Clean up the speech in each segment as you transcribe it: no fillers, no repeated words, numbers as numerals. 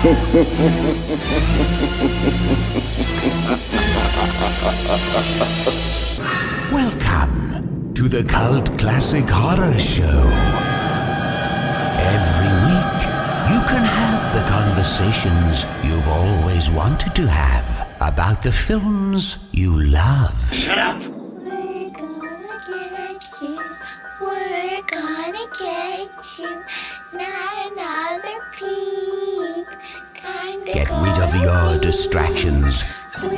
Welcome to the Cult Classic Horror Show. Every week, you can have the conversations you've always wanted to have about the films you love. Shut up! We're gonna get you. Not another peep. Get rid of your distractions and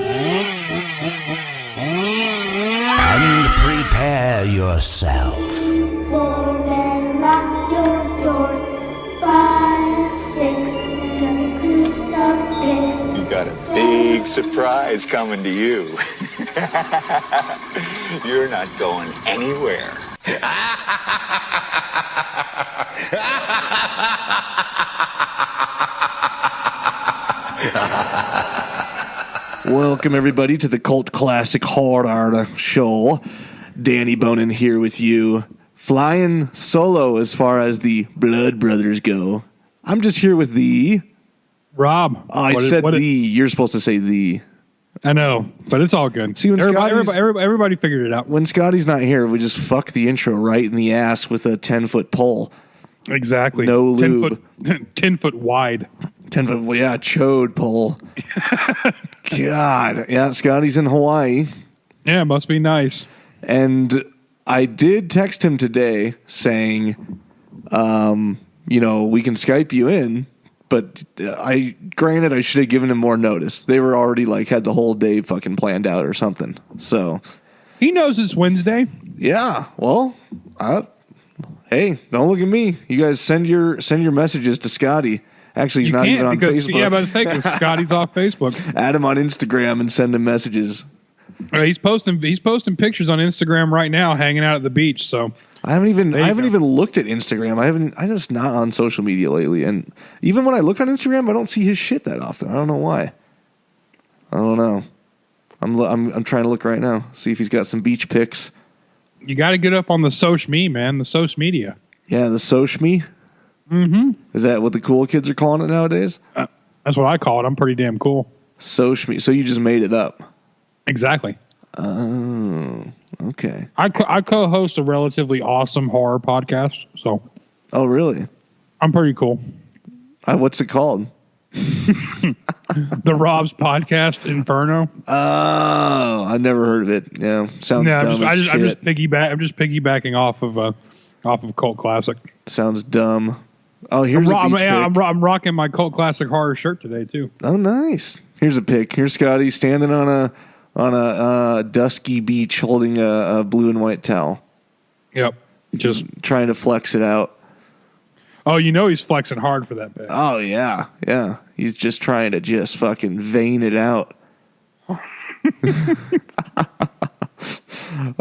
prepare yourself. Then lock your door. 5, 6, gonna crucifix. You got a big surprise coming to you. You're not going anywhere. Welcome, everybody, to the Cult Classic Horror Show. Danny Bonin here with you, flying solo as far as the Blood Brothers go. I'm just here with the... Rob. I said the. You're supposed to say the. I know, but it's all good. See, when everybody figured it out. When Scotty's not here, we just fuck the intro right in the ass with a 10-foot pole. Exactly. No lube. 10 foot wide. 10 foot, well, yeah, chode pole. God. Yeah, Scotty's in Hawaii. Yeah, it must be nice. And I did text him today saying, we can Skype you in, but granted, I should have given him more notice. They were already had the whole day fucking planned out or something. So he knows it's Wednesday. Yeah. Well, hey, don't look at me. You guys send your messages to Scotty. Actually, he's not even on Facebook. Yeah, about to say, because Scotty's off Facebook. Add him on Instagram and send him messages. He's posting pictures on Instagram right now, hanging out at the beach. So I haven't even looked at Instagram. I'm just not on social media lately, and even when I look on Instagram, I don't see his shit that often. I don't know why. I don't know. I'm trying to look right now, see if he's got some beach pics. You got to get up on the social me, man. The social media. Yeah, the social me. Mm-hmm. Is that what the cool kids are calling it nowadays? That's what I call it. I'm pretty damn cool. Social me. So you just made it up. Exactly. Oh, okay. I co-host a relatively awesome horror podcast. So. Oh, really? I'm pretty cool. What's it called? The Rob's Podcast Inferno. Oh, I never heard of it. Yeah, sounds dumb as shit. I'm just piggybacking off of Cult Classic. Sounds dumb. Oh, here's a beach pic. I'm rocking my Cult Classic horror shirt today too. Oh, nice. Here's a pic. Here's Scotty standing on a dusky beach holding a blue and white towel. Yep. Just trying to flex it out. Oh, he's flexing hard for that pic. Oh, yeah. Yeah. He's just trying to just fucking vein it out.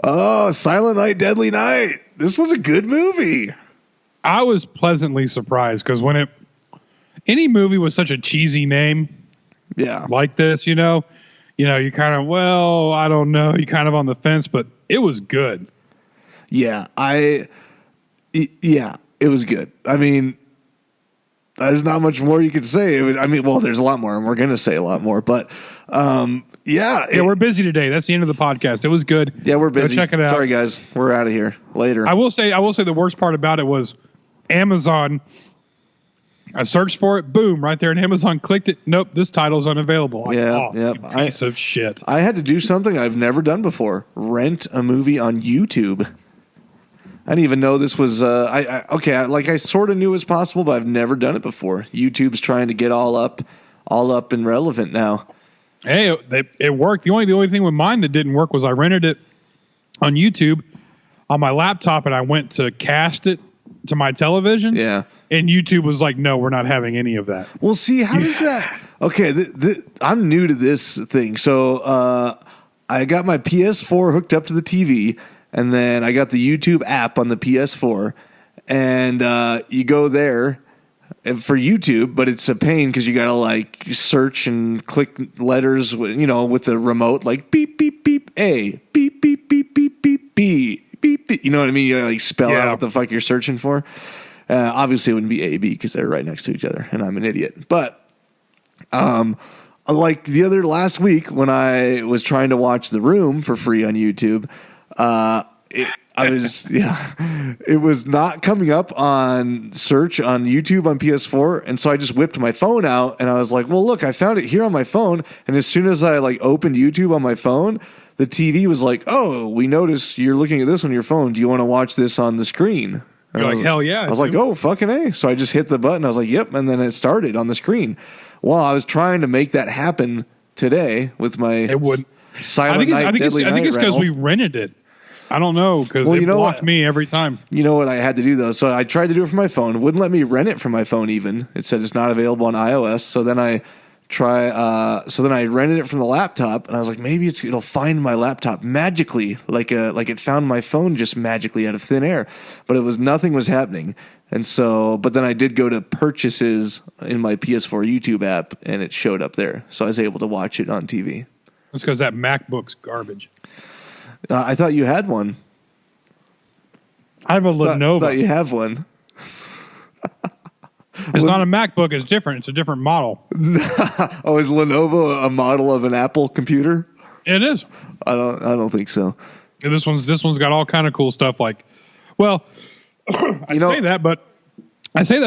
Oh, Silent Night, Deadly Night. This was a good movie. I was pleasantly surprised because when any movie with such a cheesy name, like this, you kind of, I don't know, you're kind of on the fence, but it was good. Yeah, it was good. I mean, there's not much more you could say. There's a lot more, and we're going to say a lot more, but we're busy today. That's the end of the podcast. It was good. Yeah, we're busy. Go check it out. Sorry, guys. We're out of here later. I will say the worst part about it was Amazon. I searched for it. Boom, right there in Amazon. Clicked it. Nope, this title's unavailable. Piece of shit. I had to do something I've never done before. Rent a movie on YouTube. I didn't even know this was. I sort of knew it was possible, but I've never done it before. YouTube's trying to get all up and relevant now. Hey, it worked. The only thing with mine that didn't work was I rented it on YouTube on my laptop, and I went to cast it to my television. Yeah, and YouTube was like, "No, we're not having any of that." Well, see, how does that? Okay, I'm new to this thing, so I got my PS4 hooked up to the TV. And then I got the YouTube app on the PS4, and you go there for YouTube, but it's a pain because you got to search and click letters, with the remote, like beep, beep, beep, A, beep, beep, beep, beep, beep, B, beep, beep. You know what I mean? You got to spell out what the fuck you're searching for. Obviously, it wouldn't be A, B because they're right next to each other, and I'm an idiot. But Like the other last week when I was trying to watch The Room for free on YouTube, it was not coming up on search on YouTube on PS4, and so I just whipped my phone out and I was like, well, look, I found it here on my phone. And as soon as I like opened YouTube on my phone, the TV was like, oh, we noticed you're looking at this on your phone. Do you want to watch this on the screen? And You're like, hell yeah. I was like, oh, fucking A. So I just hit the button. I was like, yep. And then it started on the screen. Well, I was trying to make that happen today with my Silent Night, Deadly Night. I think it's because we rented it. I don't know, because it blocked me every time. You know what I had to do, though? So I tried to do it from my phone. It wouldn't let me rent it from my phone even. It said it's not available on iOS. So then I rented it from the laptop, and I was like, maybe it'll find my laptop magically, like it found my phone just magically out of thin air. But nothing was happening. And so, but then I did go to purchases in my PS4 YouTube app, and it showed up there. So I was able to watch it on TV. That's because that MacBook's garbage. I thought you had one. I have a Lenovo. I thought you have one. It's not a MacBook. It's different. It's a different model. Oh, is Lenovo a model of an Apple computer? It is. I don't think so. And this one's got all kind of cool stuff. Like, well, I say that,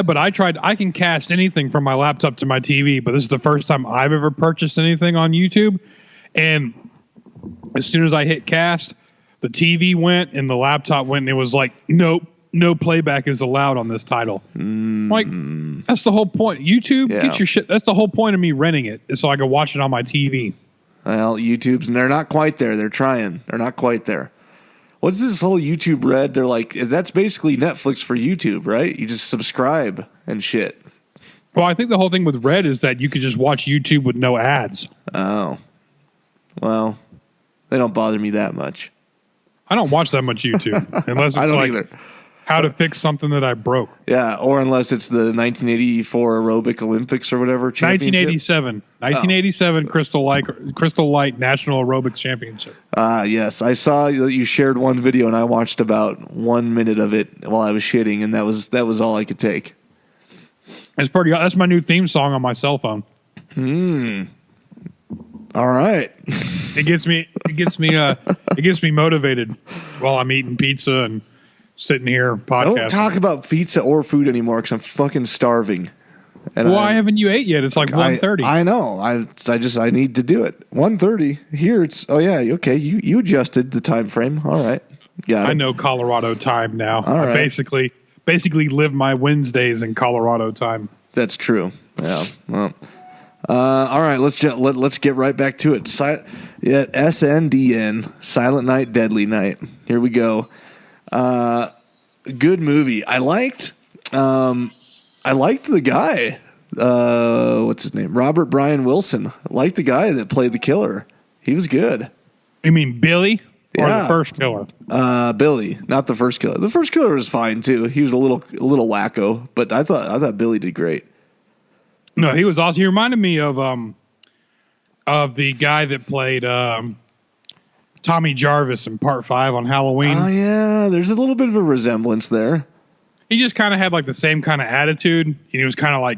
but I can cast anything from my laptop to my TV. But this is the first time I've ever purchased anything on YouTube. And as soon as I hit cast, the TV went and the laptop went, and it was like, nope, no playback is allowed on this title. Like, that's the whole point. YouTube, get your shit. That's the whole point of me renting it, is so I can watch it on my TV. Well, YouTube's, and they're not quite there. They're trying. They're not quite there. What's this whole YouTube Red? They're like, that's basically Netflix for YouTube, right? You just subscribe and shit. Well, I think the whole thing with Red is that you could just watch YouTube with no ads. Oh. Well, they don't bother me that much. I don't watch that much YouTube unless it's like either. How to fix something that I broke. Yeah, or unless it's the 1984 Aerobic Olympics or whatever. 1987 Crystal Light National Aerobics Championship. Yes, I saw that you shared one video, and I watched about 1 minute of it while I was shitting, and that was all I could take. That's my new theme song on my cell phone. All right. It gets me motivated while I'm eating pizza and sitting here podcasting. Don't talk about pizza or food anymore because I'm fucking starving. And why haven't you ate yet? It's like 1:30. I know. I need to do it. 1:30 here. It's okay. You adjusted the time frame. All right. Yeah. I know Colorado time now. All right. I basically live my Wednesdays in Colorado time. That's true. Yeah. Well. All right, let's get right back to it. SNDN, Silent Night, Deadly Night. Here we go. Good movie. I liked the guy. What's his name? Robert Brian Wilson. I liked the guy that played the killer. He was good. You mean Billy or the first killer? Billy, not the first killer. The first killer was fine too. He was a little wacko, but I thought Billy did great. No, he was awesome. He reminded me of the guy that played Tommy Jarvis in Part 5 on Halloween. Oh yeah, there's a little bit of a resemblance there. He just kind of had like the same kind of attitude. He was kind of like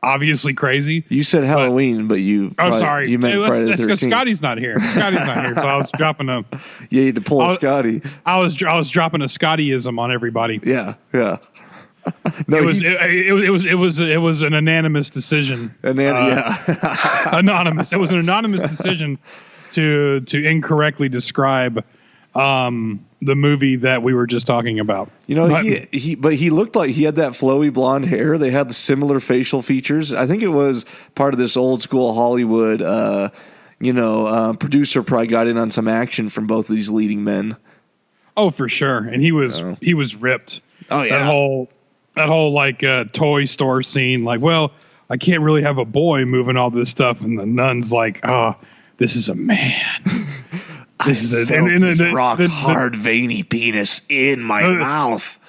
obviously crazy. You said Halloween, but you sorry, you meant Friday the 13th. That's because Scotty's not here. So I was dropping a. You had to pull a Scotty. I was dropping a Scottyism on everybody. Yeah. No, it was an anonymous decision. Anonymous. It was an anonymous decision to incorrectly describe the movie that we were just talking about. You know, he looked like he had that flowy blonde hair. They had the similar facial features. I think it was part of this old school Hollywood. Producer probably got in on some action from both of these leading men. Oh, for sure, and he was ripped. Oh yeah, that whole like toy store scene. Like, well, I can't really have a boy moving all this stuff, and the nun's like, oh, this is a man. This is his rock hard veiny penis in my mouth.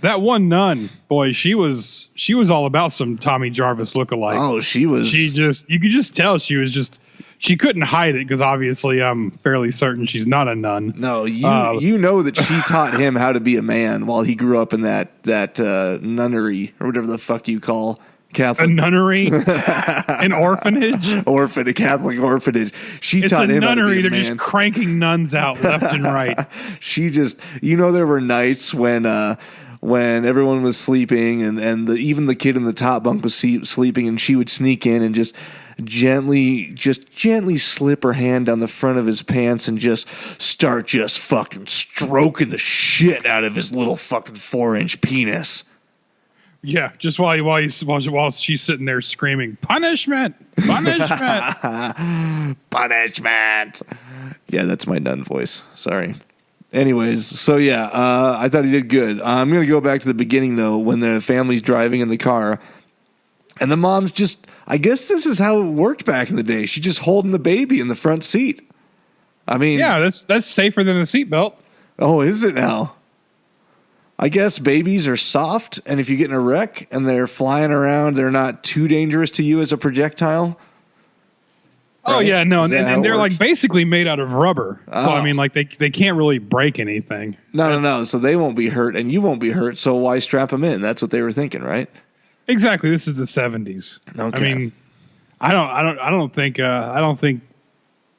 That one nun, boy, she was all about some Tommy Jarvis lookalike. Oh, she was. You could just tell she couldn't hide it because obviously I'm fairly certain she's not a nun. No, you know that she taught him how to be a man while he grew up in that nunnery or whatever the fuck you call Catholic. A nunnery, an orphanage. A Catholic orphanage. She It's taught a him how to nunnery. be a They're man. just cranking nuns out left and right. She just, there were nights when everyone was sleeping and even the kid in the top bunk was sleeping, and she would sneak in and just gently slip her hand down the front of his pants and just start just fucking stroking the shit out of his little fucking 4-inch penis. Yeah, just while she's sitting there screaming, punishment, punishment. Punishment. Yeah, that's my nun voice. Sorry. Anyways, so yeah, I thought he did good. I'm going to go back to the beginning, though, when the family's driving in the car. And the mom's just, I guess this is how it worked back in the day. She's just holding the baby in the front seat. I mean. Yeah, that's safer than a seatbelt. Oh, is it now? I guess babies are soft, and if you get in a wreck and they're flying around, they're not too dangerous to you as a projectile. Oh, right? yeah, no, Is that how and it they're works? like basically made out of rubber. Oh. So, I mean, like they can't really break anything. No. So they won't be hurt, and you won't be hurt, so why strap them in? That's what they were thinking, right? Exactly. This is the 70s. Okay. I mean, I don't think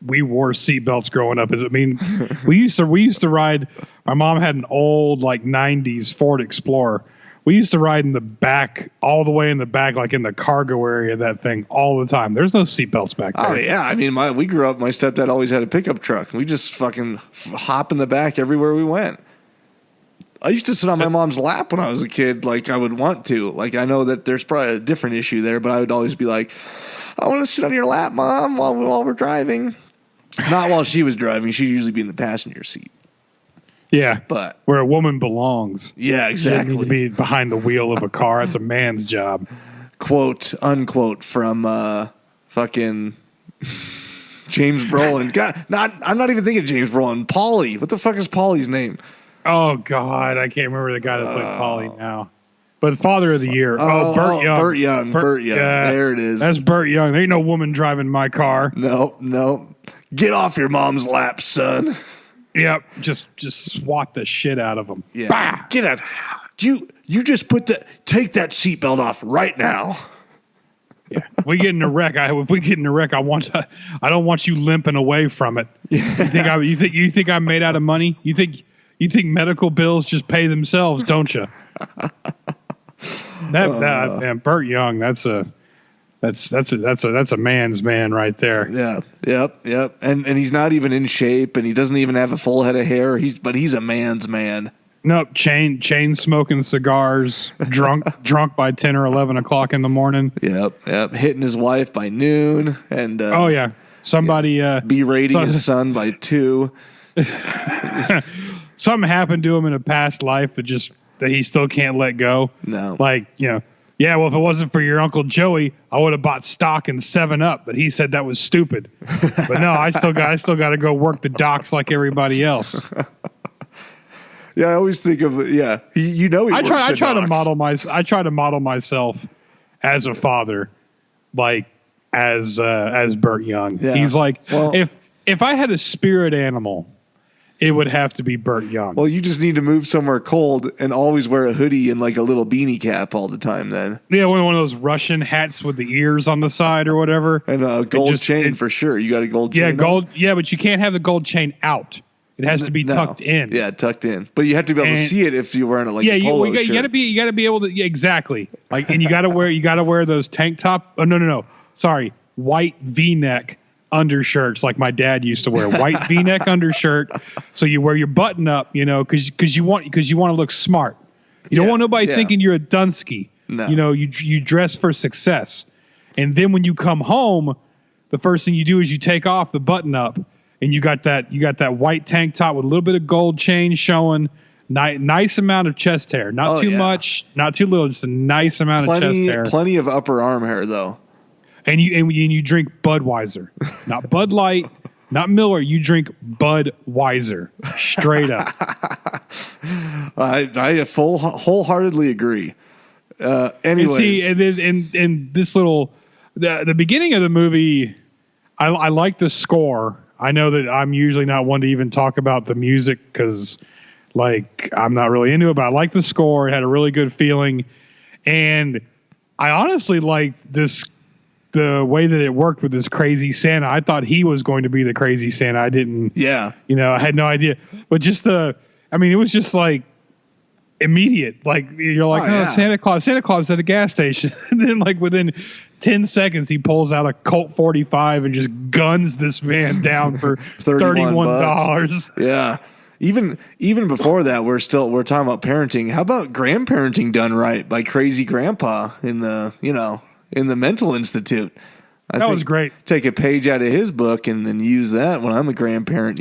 we wore seatbelts growing up. I mean, we used to ride. My mom had an old like 90s Ford Explorer. We used to ride in the back, all the way in the back, like in the cargo area of that thing all the time. There's no seatbelts back there. Oh, yeah. I mean, we grew up, my stepdad always had a pickup truck. We just fucking hop in the back everywhere we went. I used to sit on my mom's lap when I was a kid, like I would want to. Like, I know that there's probably a different issue there, but I would always be like, I want to sit on your lap, Mom, while we're driving. Not while she was driving. She'd usually be in the passenger seat. Yeah, But where a woman belongs. yeah, She doesn't exactly. need to be behind the wheel of a car. That's a man's job. Quote, unquote, from fucking James Brolin. God, I'm not even thinking James Brolin. Paulie. What the fuck is Paulie's name? Oh God, I can't remember the guy that played Paulie now. But Father of the Year. Burt Young. Burt Young. Yeah, There it is. That's Burt Young. There ain't no woman driving my car. No. Get off your mom's lap, son. Yep. Just swat the shit out of him. Yeah. Bah! Get out. You just take that seatbelt off right now. Yeah. If we get in a wreck, I don't want you limping away from it. Yeah. You think I'm made out of money? You think medical bills just pay themselves, don't you? That man, Burt Young, that's a man's man right there. Yeah. Yep. And he's not even in shape, and he doesn't even have a full head of hair. But he's a man's man. Nope, chain smoking cigars, drunk by 10 or 11 o'clock in the morning. Yep. Hitting his wife by noon, and Oh yeah, somebody berating his son by 2. something happened to him in a past life that he still can't let go. No. Like, yeah, well, if it wasn't for your Uncle Joey, I would have bought stock in 7-Up, but he said that was stupid. But no, I still got to go work the docks like everybody else. Yeah, I always think of he I works try the to docks. model myself as a father, like as Burt Young. Yeah. He's like, Well- if I had a spirit animal, it would have to be Burt Young. Well, you just need to move somewhere cold and always wear a hoodie and like a little beanie cap all the time then. Yeah, one of those Russian hats with the ears on the side or whatever. And a gold chain for sure. You got a gold chain. Yeah, on? gold. Yeah, but you can't have the gold chain out. It has to be No. tucked in. Yeah, tucked in. But you have to be able to And- see it if you're wearing it like Yeah, a polo you shirt. got to be able to. Yeah, exactly. Like, and you got to wear those tank top. Oh no. Sorry, white V-neck undershirts like my dad used to wear. White V-neck undershirt. So you wear your button up, because you want to look smart. You don't Yeah, want nobody yeah. thinking you're a Dunsky. No. You dress for success, and then when you come home, the first thing you do is you take off the button up, and you got that white tank top with a little bit of gold chain showing. Nice amount of chest hair, not too much, not too little, just a nice amount of chest hair. Plenty of upper arm hair though. And you drink Budweiser, not Bud Light, not Miller. You drink Budweiser, straight up. I wholeheartedly agree. And Anyways, see, and this little the beginning of the movie, I like the score. I know that I'm usually not one to even talk about the music because, like, I'm not really into it. But I like the score. It had a really good feeling, and I honestly liked the way that it worked with this crazy Santa. I thought he was going to be the crazy Santa. I didn't. Yeah. I had no idea. But just it was just like immediate. Like you're like, yeah. Santa Claus at a gas station, and then like within 10 seconds he pulls out a Colt 45 and just guns this man down for $31. Yeah. Even before that, we're talking about parenting. How about grandparenting done right by Crazy Grandpa in the mental institute? That was great. Take a page out of his book and then use that when I'm a grandparent.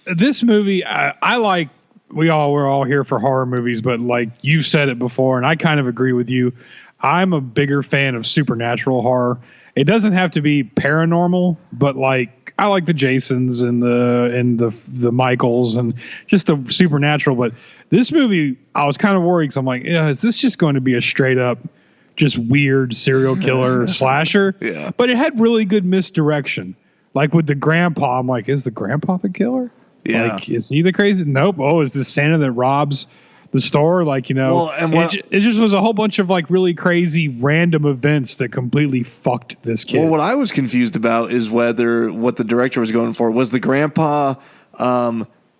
This movie, I like. We're all here for horror movies, but like you said it before, and I kind of agree with you. I'm a bigger fan of supernatural horror. It doesn't have to be paranormal, but like I like the Jasons and the Michaels and just the supernatural. But this movie, I was kind of worried because I'm like, is this just going to be a straight up just weird serial killer slasher? Yeah. But it had really good misdirection. Like with the grandpa, I'm like, is the grandpa the killer? Yeah. Like, is he the crazy? Nope. Oh, is this Santa that robs the store? Like, Well, and it just was a whole bunch of like really crazy random events that completely fucked this kid. Well, what I was confused about is whether what the director was going for was the grandpa.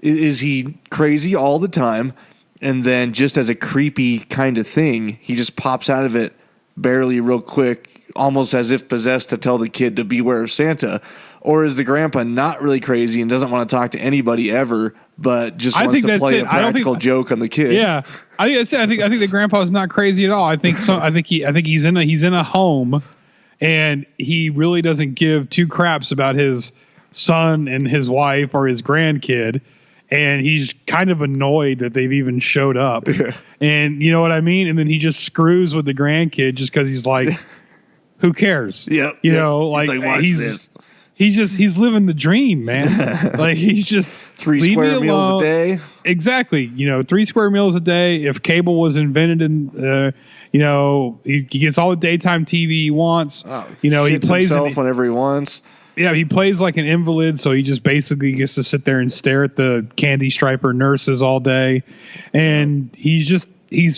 Is he crazy all the time? And then just as a creepy kind of thing, he just pops out of it barely real quick, almost as if possessed to tell the kid to beware of Santa. Or is the grandpa not really crazy and doesn't want to talk to anybody ever, but just wants to play a practical joke on the kid? Yeah, I think that's it. I think the grandpa is not crazy at all. I think he's in a home, and he really doesn't give two craps about his son and his wife or his grandkid, and he's kind of annoyed that they've even showed up. Yeah. And you know what I mean? And then he just screws with the grandkid just because he's like, who cares? Yep. He's living the dream, man. Like he's just 3 square meals a day. Exactly. 3 square meals a day. If cable was invented in, he gets all the daytime TV he wants. Oh, he plays himself whenever he wants. Yeah, he plays like an invalid, so he just basically gets to sit there and stare at the candy striper nurses all day, and he's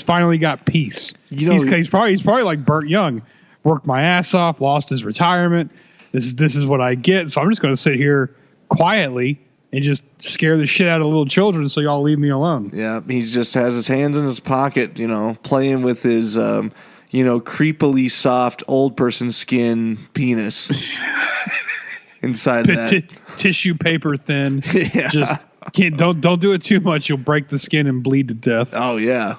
finally got peace. He's probably like Burt Young, worked my ass off, lost his retirement. This is what I get, so I'm just going to sit here quietly and just scare the shit out of little children, so y'all leave me alone. Yeah, he just has his hands in his pocket, playing with his, creepily soft old person skin penis inside of that. Tissue paper thin. Yeah. Just don't do it too much. You'll break the skin and bleed to death. Oh yeah,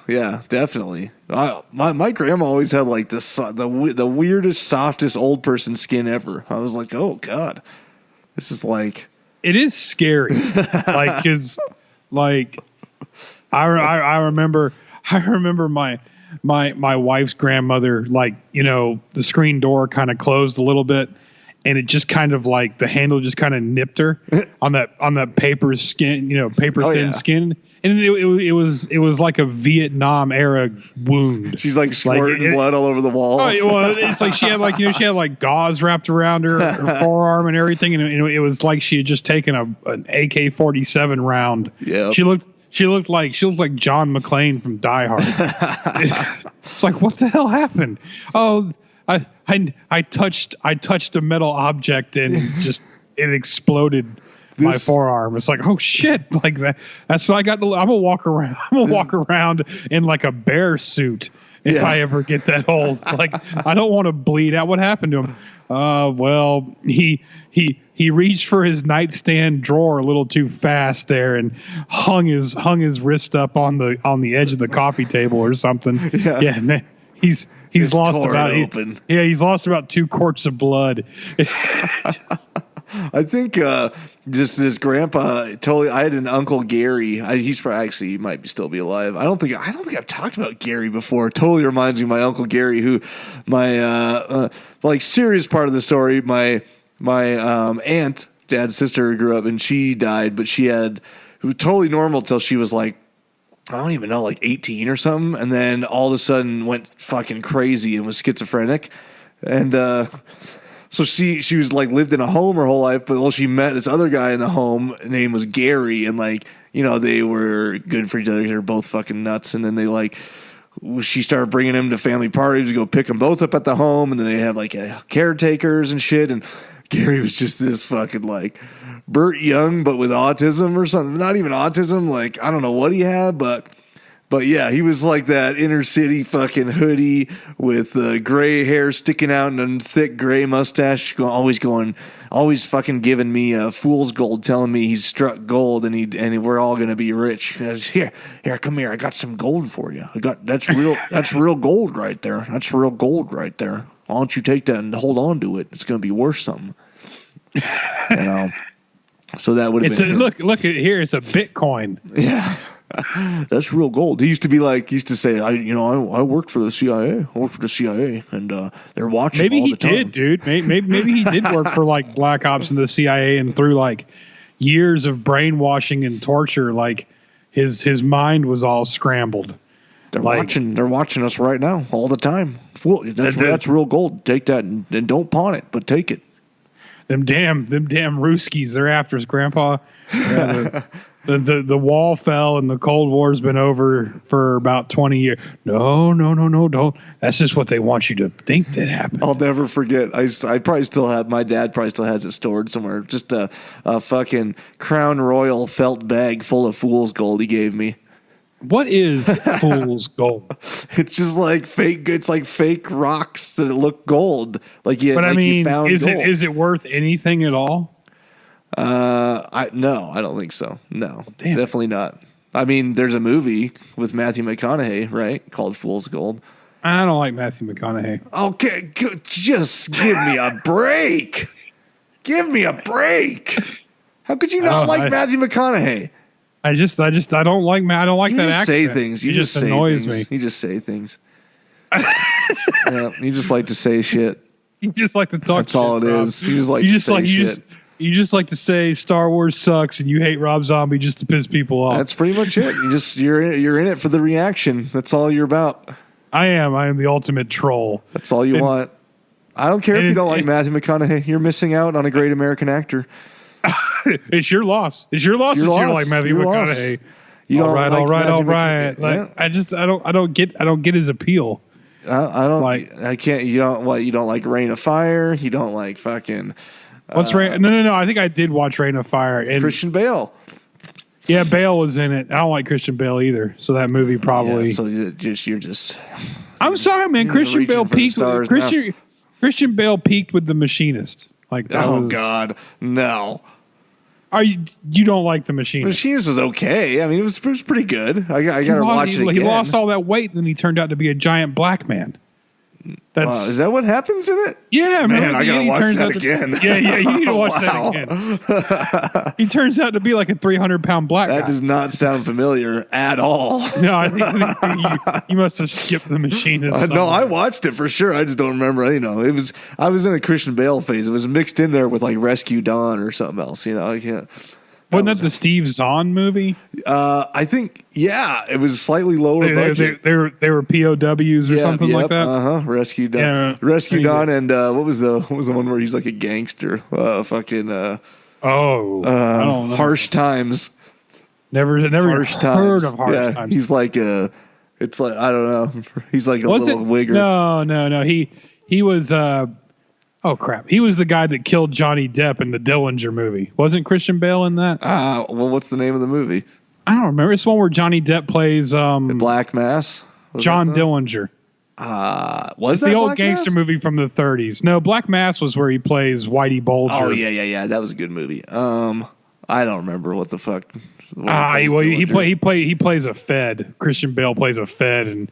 definitely. My grandma always had like the weirdest, softest old person skin ever. I was like, oh god, this is like. It is scary. Like, cause like I remember my wife's grandmother, like, the screen door kind of closed a little bit, and it just kind of like the handle just kind of nipped her on that paper skin, thin skin. And it was like a Vietnam era wound. She's like squirting blood all over the wall. Oh, well, it's like she had like gauze wrapped around her forearm and everything, and it was like she had just taken an AK-47 round. Yeah, she looked like John McClane from Die Hard. It's like, what the hell happened? Oh, I touched a metal object and just it exploded. My forearm. It's like, oh shit, like that. That's what I got. I'm gonna walk around in like a bear suit if I ever get that old. Like, I don't want to bleed out. What happened to him? Well, he reached for his nightstand drawer a little too fast there and hung his wrist up on the edge of the coffee table or something. Yeah, he's lost he's lost about 2 quarts of blood. I think just this grandpa totally. I had an Uncle Gary. He's probably he might still be alive. I don't think I've talked about Gary before. Totally reminds me of my Uncle Gary, who my like serious part of the story. My aunt, dad's sister, grew up and she died, but it was totally normal till she was like, I don't even know, like 18 or something, and then all of a sudden went fucking crazy and was schizophrenic, and. So she was like lived in a home her whole life, but she met this other guy in the home. Name was Gary, and like they were good for each other. They're both fucking nuts, and then they like she started bringing him to family parties to go pick them both up at the home, and then they had like caretakers and shit. And Gary was just this fucking like Burt Young, but with autism or something. Not even autism. Like, I don't know what he had, but yeah, he was like that inner city fucking hoodie with gray hair sticking out and a thick gray mustache, always fucking giving me fool's gold, telling me he's struck gold and we're all gonna be rich. Here, come here. I got some gold for you. That's real gold right there. That's real gold right there. Why don't you take that and hold on to it? It's gonna be worth something. You know. So that would have been look at here. It's a Bitcoin. Yeah. That's real gold. He used to say, I worked for the CIA. I worked for the CIA, and they're watching. Maybe all he the time. did, dude. Maybe he did work for like Black Ops and the CIA, and through like years of brainwashing and torture, like his mind was all scrambled. They're watching. They're watching us right now, all the time. That's real gold. Take that and don't pawn it, but take it. Them damn Ruskies. They're after his grandpa. The wall fell and the Cold War's been over for about 20 years. No, don't. That's just what they want you to think that happened. I'll never forget. I probably still have, my dad probably still has it stored somewhere. Just a fucking Crown Royal felt bag full of fool's gold he gave me. What is fool's gold? It's just like fake. It's like fake rocks that look gold. Like you. But like I mean, you found is gold. it worth anything at all? I don't think so. No, Damn. Definitely not. I mean, there's a movie with Matthew McConaughey, right, called Fool's Gold. I don't like Matthew McConaughey. Okay, just give me a break. Give me a break. How could you not like Matthew McConaughey? I don't like Matt. I don't like You that just accent. say things. You It just say annoys things. me. You just say things. Yeah, you just like to say shit. You just like to talk. That's all it Rob. is. You just like to say shit. You just like to say Star Wars sucks and you hate Rob Zombie just to piss people off. That's pretty much it. You're in it for the reaction. That's all you're about. I am the ultimate troll. That's all you want. I don't care if you don't like Matthew McConaughey. You're missing out on a great American actor. It's your loss. It's your loss if you don't like Matthew McConaughey. All right. Like, yeah. I don't get his appeal. I don't like. I can't. You don't like Reign of Fire. You don't like fucking. What's Rain? No. I think I did watch Reign of Fire. And Christian Bale. Yeah, Bale was in it. I don't like Christian Bale either. So that movie probably. Yeah, so you're just. I'm sorry, man. Christian Bale peaked. Christian Bale peaked with The Machinist. Like that was. Oh God, no. You don't like The Machinist? Machinist was okay. I mean, it was pretty good. I got to watch it again. He lost all that weight, then he turned out to be a giant black man. Is that what happens in it? Yeah, man, I gotta watch that again. Yeah, you need to watch that again. He turns out to be like a 300-pound black guy. That does not sound familiar at all. No, I think you must have skipped The Machinist. No, I watched it for sure. I just don't remember. I was in a Christian Bale phase. It was mixed in there with like Rescue Dawn or something else. I can't. Wasn't that the Steve Zahn movie? I think, yeah, it was slightly lower budget. They were POWs or something like that. Rescue Dawn, yeah, Rescue Dawn, and what was the one where he's like a gangster? I don't know. Harsh Times. Never Harsh heard Times. of Harsh Times. He's like it's like I don't know. He's like a little wigger. No. He was. Oh crap! He was the guy that killed Johnny Depp in the Dillinger movie. Wasn't Christian Bale in that? Well, what's the name of the movie? I don't remember. It's one where Johnny Depp plays the Black Mass. John Dillinger. Was it's that the old Black gangster Mass? Movie from the 30s? No, Black Mass was where he plays Whitey Bulger. Oh yeah. That was a good movie. I don't remember what the fuck. He plays a Fed. Christian Bale plays a Fed, and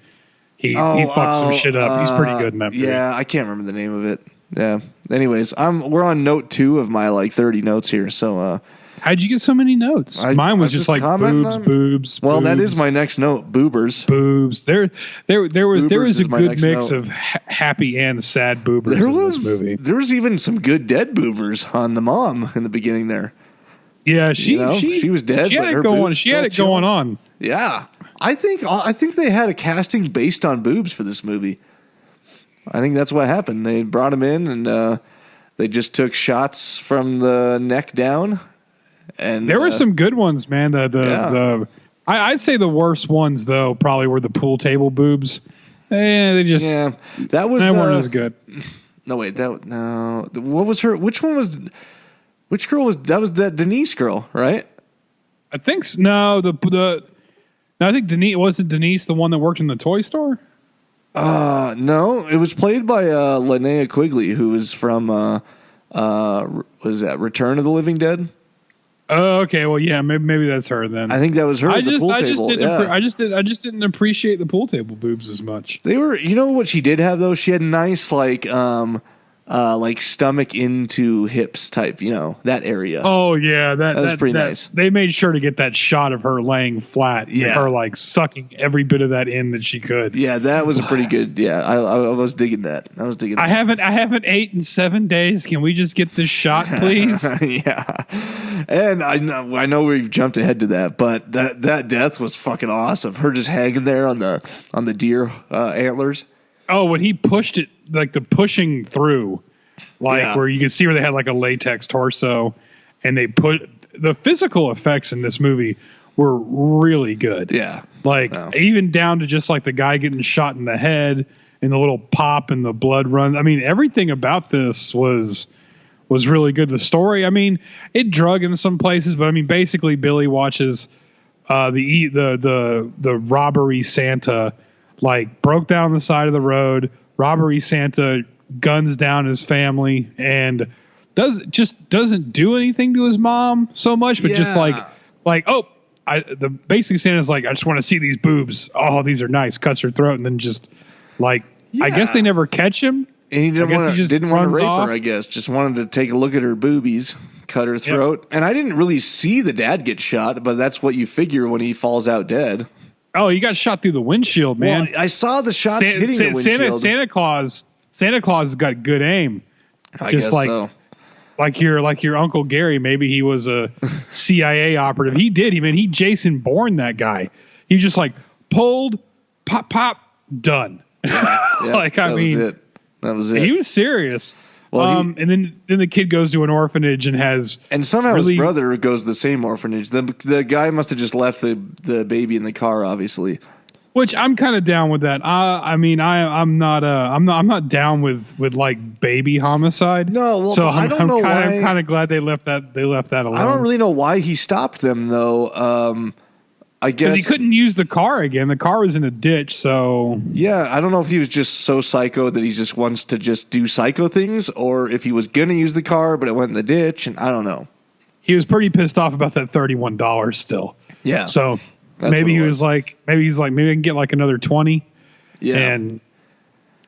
he fucks some shit up. He's pretty good in that movie. Yeah, I can't remember the name of it. Yeah. Anyways, we're on note 2 of my like 30 notes here. So, how'd you get so many notes? Mine was just like boobs. Well, that is my next note. Boobers. There was a good mix of happy and sad boobers in this movie. There was even some good dead boobers on the mom in the beginning there. Yeah, she was dead. She had it going. She had it going on. Yeah, I think they had a casting based on boobs for this movie. I think that's what happened. They brought him in and they just took shots from the neck down. And there were some good ones, man. The I'd say the worst ones though probably were the pool table boobs. They just that weren't as good. No wait, what was her? Which one was? Which girl was that? Was that Denise girl, right? I think no. I think Denise the one that worked in the toy store. No, it was played by Linnea Quigley, who was from what is that? Return of the Living Dead. Oh, okay. Well, yeah, maybe that's her then. I think that was her at the pool table. I just didn't appreciate the pool table boobs as much. They were, you know what she did have though? She had nice like stomach into hips type, that area. Oh yeah, that was pretty nice. They made sure to get that shot of her laying flat. Yeah, her like sucking every bit of that in that she could. Yeah, that was a pretty good. Yeah, I was digging that. I haven't ate in 7 days. Can we just get this shot, please? Yeah, and I know we've jumped ahead to that, but that death was fucking awesome. Her just hanging there on the deer antlers. Oh, when he pushed it, like the pushing through, where you can see where they had like a latex torso, and they put the physical effects in this movie were really good. Yeah. Even down to just like the guy getting shot in the head and the little pop and the blood run. I mean, everything about this was really good. The story, I mean, it drug in some places, but I mean, basically Billy watches the robbery Santa broke down the side of the road. Robbery Santa guns down his family and doesn't do anything to his mom so much, but just basically Santa's like, I just want to see these boobs. Oh, these are nice. Cuts her throat and then just I guess they never catch him. And he didn't want to rape her, I guess. Just wanted to take a look at her boobies, cut her throat. Yep. And I didn't really see the dad get shot, but that's what you figure when he falls out dead. Oh, he got shot through the windshield, man. Well, I saw the shots hitting the windshield. Santa Claus got good aim. I guess so. Like your Uncle Gary, maybe he was a CIA operative. He did. He Jason Bourne that guy. He just pulled, pop, done. Yeah, that was it. He was serious. Well, and then the kid goes to an orphanage and somehow his brother goes to the same orphanage. The guy must have just left the baby in the car, obviously. Which I'm kind of down with that. I'm not down with baby homicide. No, well, so I don't know why. I'm kind of glad they left that alone. I don't really know why he stopped them though. I guess because he couldn't use the car again. The car was in a ditch, so yeah. I don't know if he was just so psycho that he just wants to just do psycho things, or if he was gonna use the car but it went in the ditch, and I don't know. He was pretty pissed off about that $31 still. Yeah. So maybe he was like, maybe I can get another 20, and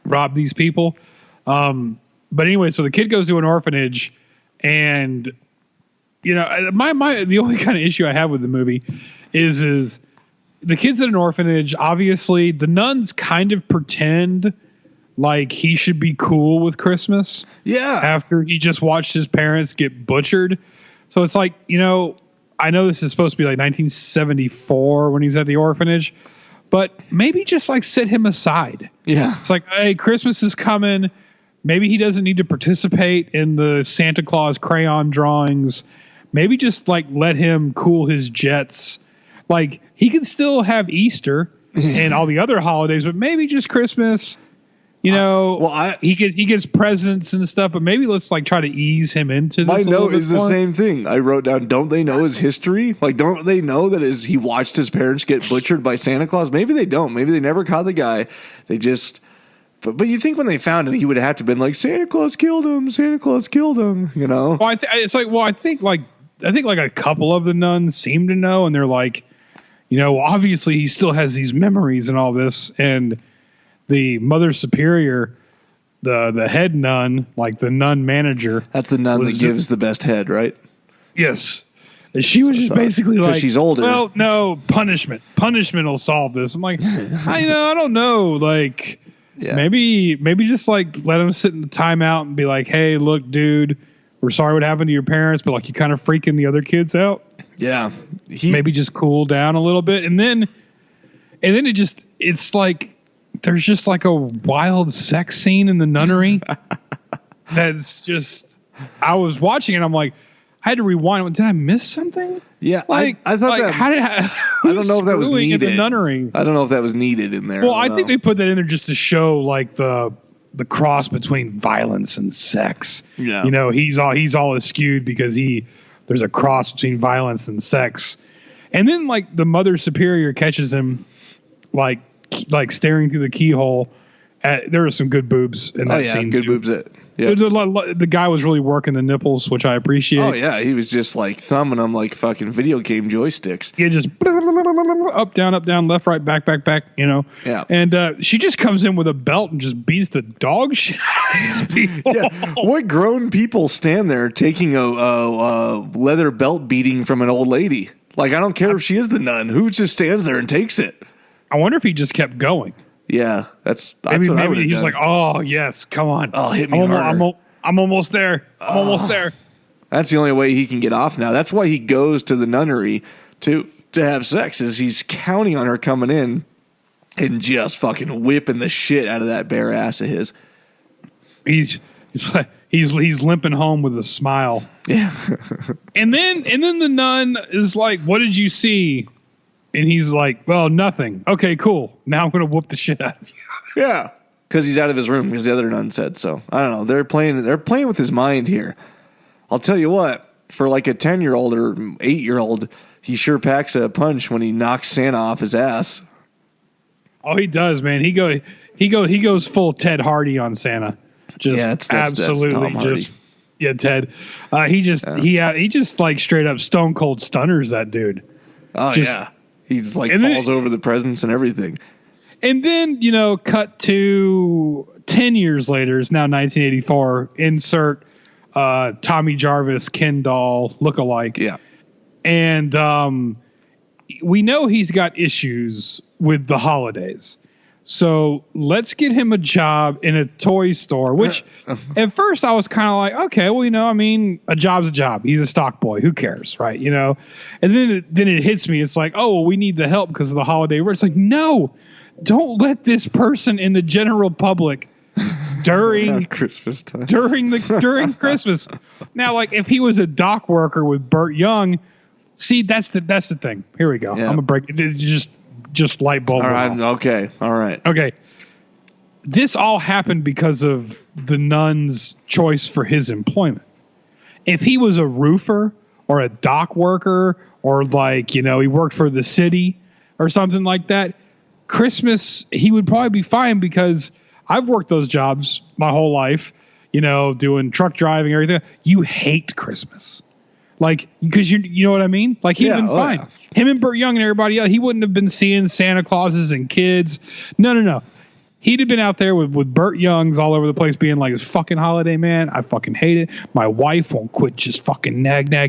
rob these people. But anyway, so the kid goes to an orphanage, and the only kind of issue I have with the movie is the kid's at an orphanage. Obviously, the nuns kind of pretend like he should be cool with Christmas. Yeah. After he just watched his parents get butchered. So it's I know this is supposed to be 1974 when he's at the orphanage, but maybe just set him aside. Yeah. It's hey, Christmas is coming. Maybe he doesn't need to participate in the Santa Claus crayon drawings. Maybe just let him cool his jets. He can still have Easter and all the other holidays, but maybe just Christmas. He gets presents and stuff, but maybe let's try to ease him into this. My note is the same thing. I wrote down, don't they know his history? Don't they know that he watched his parents get butchered by Santa Claus? Maybe they don't. Maybe they never caught the guy. They just. But you think when they found him, he would have to been Santa Claus killed him. Santa Claus killed him. Well, I think a couple of the nuns seem to know, and they're obviously he still has these memories and all this, and the Mother Superior, the head nun, the nun manager. That's the nun that gives the best head, right? Yes. And she was just basically she's older. Well, no, punishment. Punishment will solve this. I'm I don't know. Maybe just let him sit in the timeout and be hey, look, dude, we're sorry what happened to your parents, but you kind of freaking the other kids out. Yeah. Maybe just cool down a little bit. And then it's there's just a wild sex scene in the nunnery. That's just, I was watching it. I'm I had to rewind. Did I miss something? Yeah, like I thought like, that. How did I don't know if that was needed. In the nunnery. I don't know if that was needed in there. Well, I think they put that in there just to show like the cross between violence and sex. Yeah, you know, he's all askewed because there's a cross between violence and sex, and then like the Mother Superior catches him like staring through the keyhole. There were some good boobs in that scene. Good too. boobs. Yeah. The guy was really working the nipples, which I appreciate. Oh yeah, he was just like thumbing them like fucking video game joysticks. Yeah, just up, down, left, right, back. You know. Yeah. And she just comes in with a belt and just beats the dog shit out of people. Yeah. What grown people stand there taking a leather belt beating from an old lady? Like, I don't care if she is the nun. Who just stands there and takes it? I wonder if he just kept going. Yeah, that's maybe what I he's done. like, oh yes, come on, oh hit me harder. I'm almost there. I'm almost there. That's the only way he can get off now. That's why he goes to the nunnery to have sex. Is he's counting on her coming in and just fucking whipping the shit out of that bare ass of his. He's limping home with a smile. Yeah, and then the nun is like, "What did you see?" And he's like, well, nothing. Okay, cool. Now I'm going to whoop the shit out of you. Yeah. Because he's out of his room, because the other nun said so. I don't know. They're playing with his mind here. I'll tell you what, for like a 10-year-old or 8-year-old, he sure packs a punch when he knocks Santa off his ass. Oh, he does, man. He goes full Ted Hardy on Santa. Just absolutely Tom Hardy. Yeah, Ted. He just like straight up stone cold stunners that dude. Oh yeah. He's like falls over the presents and everything. And then, you know, cut to 10 years later, it's now 1984, insert Tommy Jarvis, Ken doll, lookalike. Yeah. And we know he's got issues with the holidays. So let's get him a job in a toy store, which at first I was kind of like, okay, well, you know, I mean, a job's a job. He's a stock boy. Who cares? Right. You know, and then it hits me. It's like, oh, well, we need the help because of the holiday. It's like, no, don't let this person in the general public during Christmas time, during Christmas. Now, like if he was a dock worker with Burt Young, see, that's the thing. Here we go. Yeah. I'm gonna break it. Just light bulb. All right. Okay. All right. Okay. This all happened because of the nun's choice for his employment. If he was a roofer or a dock worker or like, you know, he worked for the city or something like that, Christmas, he would probably be fine because I've worked those jobs my whole life, you know, doing truck driving, everything. You hate Christmas. Like, because you know what I mean? Like, he'd been fine. Yeah. Him and Burt Young and everybody else, he wouldn't have been seeing Santa Clauses and kids. No. He'd have been out there with Burt Youngs all over the place being like, it's fucking holiday, man. I fucking hate it. My wife won't quit just fucking nag. You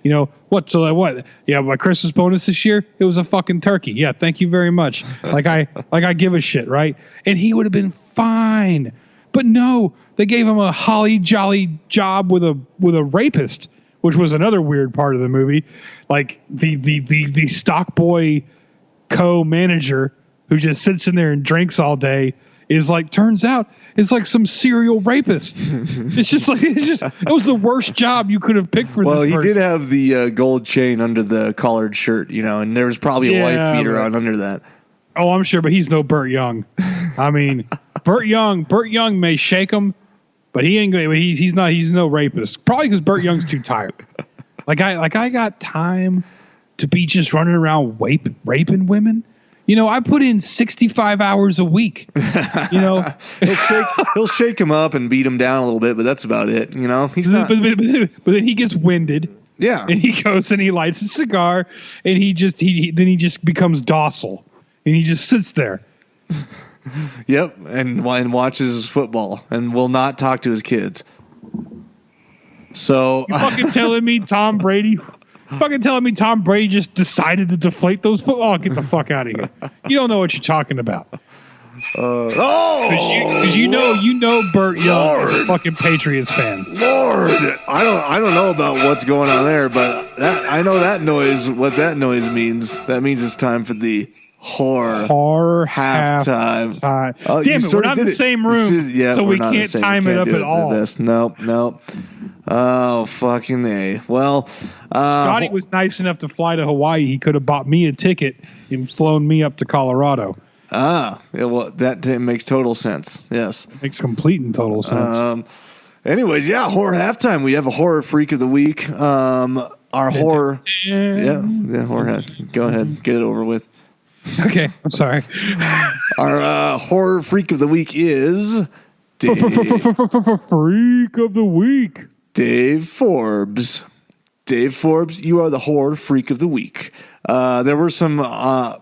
know, what? Yeah, my Christmas bonus this year, it was a fucking turkey. Yeah, thank you very much. Like I give a shit, right? And he would have been fine. But no, they gave him a holly jolly job with a rapist, which was another weird part of the movie. Like the stock boy co-manager who just sits in there and drinks all day is like, turns out it's like some serial rapist. It was the worst job you could have picked for this person. Well, he did have the gold chain under the collared shirt, you know, and there was probably a wife beater on under that. Oh, I'm sure, but he's no Burt Young. I mean, Burt Young may shake him, but he ain't going. He's no rapist. Probably because Burt Young's too tired. I got time to be just running around raping women. You know, I put in 65 hours a week. You know, he'll shake him up and beat him down a little bit, but that's about it. You know, he's not. But then he gets winded. Yeah, and he goes and he lights a cigar, and he just becomes docile, and he just sits there. Yep, and watches football and will not talk to his kids. So you fucking telling me Tom Brady just decided to deflate those football? Oh, get the fuck out of here! You don't know what you're talking about. Because you know Burt Young is a fucking Patriots fan. Lord, I don't know about what's going on there, but I know that noise. What that noise means? That means it's time for the horror halftime. Damn it, we're not in the same room, so we can't time it up at all. No. Oh, fucking A. Well, Scotty was nice enough to fly to Hawaii. He could have bought me a ticket and flown me up to Colorado. Yeah, well, that makes total sense. Yes. Makes complete and total sense. Anyways, yeah, horror halftime. We have a horror freak of the week. Our horror. Yeah, horror. Go ahead. Get it over with. Okay, I'm sorry. Our horror freak of the week is Freak of the week. Dave Forbes. Dave Forbes, you are the horror freak of the week. There were some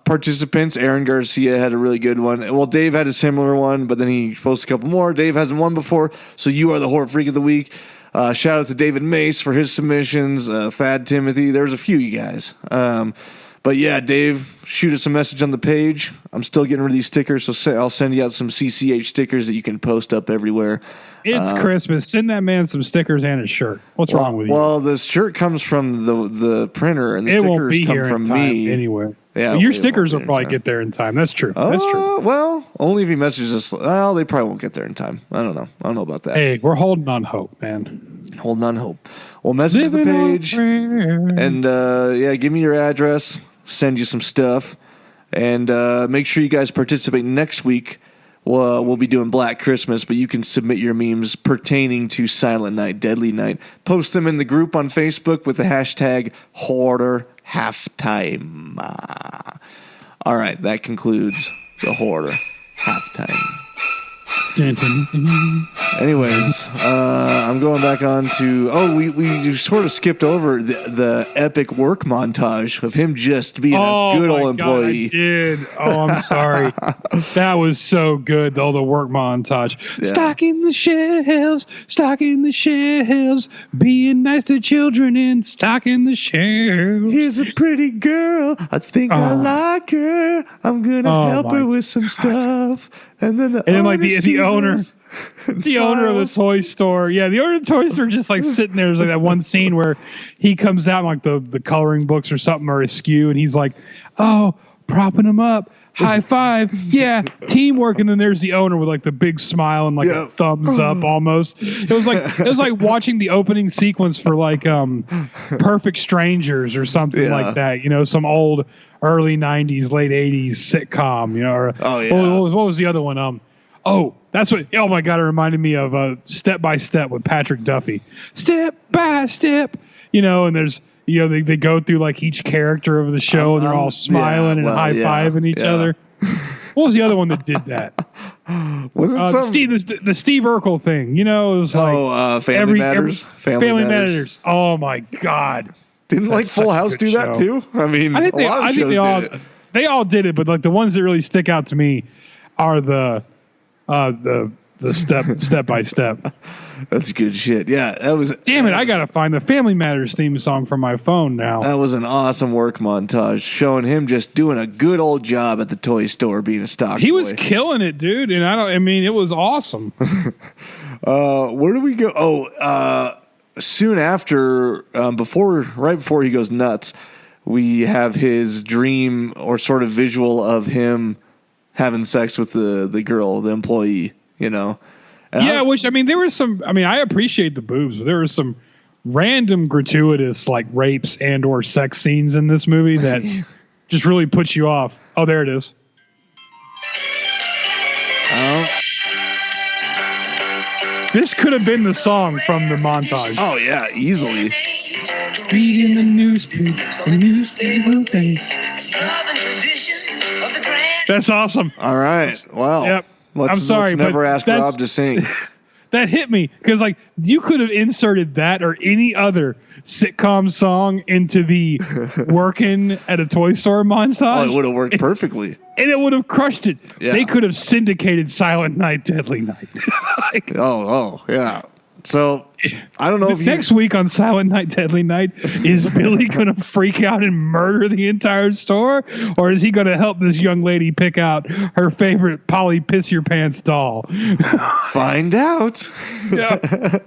participants. Aaron Garcia had a really good one. Well, Dave had a similar one, but then he posted a couple more. Dave hasn't won before, so you are the horror freak of the week. Shout out to David Mace for his submissions. Thad Timothy. There's a few, you guys. But yeah, Dave, shoot us a message on the page. I'm still getting rid of these stickers, so I'll send you out some CCH stickers that you can post up everywhere. It's Christmas. Send that man some stickers and a shirt. What's wrong with you? Well, this shirt comes from the printer, and the stickers won't be come here from in time me. anyway. Yeah, well, your stickers will probably get there in time. That's true. That's true. Well, only if he messages us. Well, they probably won't get there in time. I don't know. I don't know about that. Hey, we're holding on hope, man. Holding on hope. Well, message the page, and give me your address. Send you some stuff, and make sure you guys participate next week. We'll be doing Black Christmas, but you can submit your memes pertaining to Silent Night, Deadly Night. Post them in the group on Facebook with the hashtag Hoarder Halftime. All right, that concludes the Hoarder Halftime. Anyways, I'm going back on to... we sort of skipped over the epic work montage of him just being a good old employee. God, I did. Oh, I'm sorry. That was so good, though, the work montage. Yeah. Stocking the shelves, being nice to children and stocking the shelves. Here's a pretty girl. I think I like her. I'm going to help her with some stuff. And then the owner of the toy store. Yeah, the owner of the toy store just like sitting there. There's like that one scene where he comes out in like the coloring books or something or askew, and he's like, "Oh, propping him up. High five. Yeah, teamwork." And then there's the owner with like the big smile and like a thumbs up almost. It was like watching the opening sequence for like Perfect Strangers or something like that. You know, some old early 90s, late 80s sitcom, you know. Or, what was the other one? That's what. Oh my God! It reminded me of Step by Step with Patrick Duffy. Step by step, you know. And there's, you know, they go through like each character of the show, and they're all smiling and high fiving each other. What was the other one that did that? Was it the Steve Urkel thing? You know, it was like Family Matters. Family Matters. Oh my God! Didn't like Full House do that too? I mean, I think they all did it, but like the ones that really stick out to me are the step by step. That's good shit. Yeah, that was. Damn it! I gotta find the Family Matters theme song from my phone now. That was an awesome work montage showing him just doing a good old job at the toy store, being a stock. He was killing it, dude, and it was awesome. Where do we go? Soon after, right before he goes nuts, we have his dream or sort of visual of him having sex with the girl, the employee, you know? And there was some, I appreciate the boobs, but there was some random gratuitous like rapes and or sex scenes in this movie that just really puts you off. Oh, there it is. Oh. This could have been the song from the montage. Oh, yeah, easily. Reading the newspaper. That's awesome. All right. Well, yep. Let's never ask Rob to sing. That hit me because, like, you could have inserted that or any other sitcom song into the working at a toy store montage. Oh, it would have worked perfectly. And it would have crushed it. Yeah. They could have syndicated Silent Night, Deadly Night. Yeah. So, I don't know if next week on Silent Night, Deadly Night, is Billy going to freak out and murder the entire store? Or is he going to help this young lady pick out her favorite Polly Piss Your Pants doll? Find out. Yeah.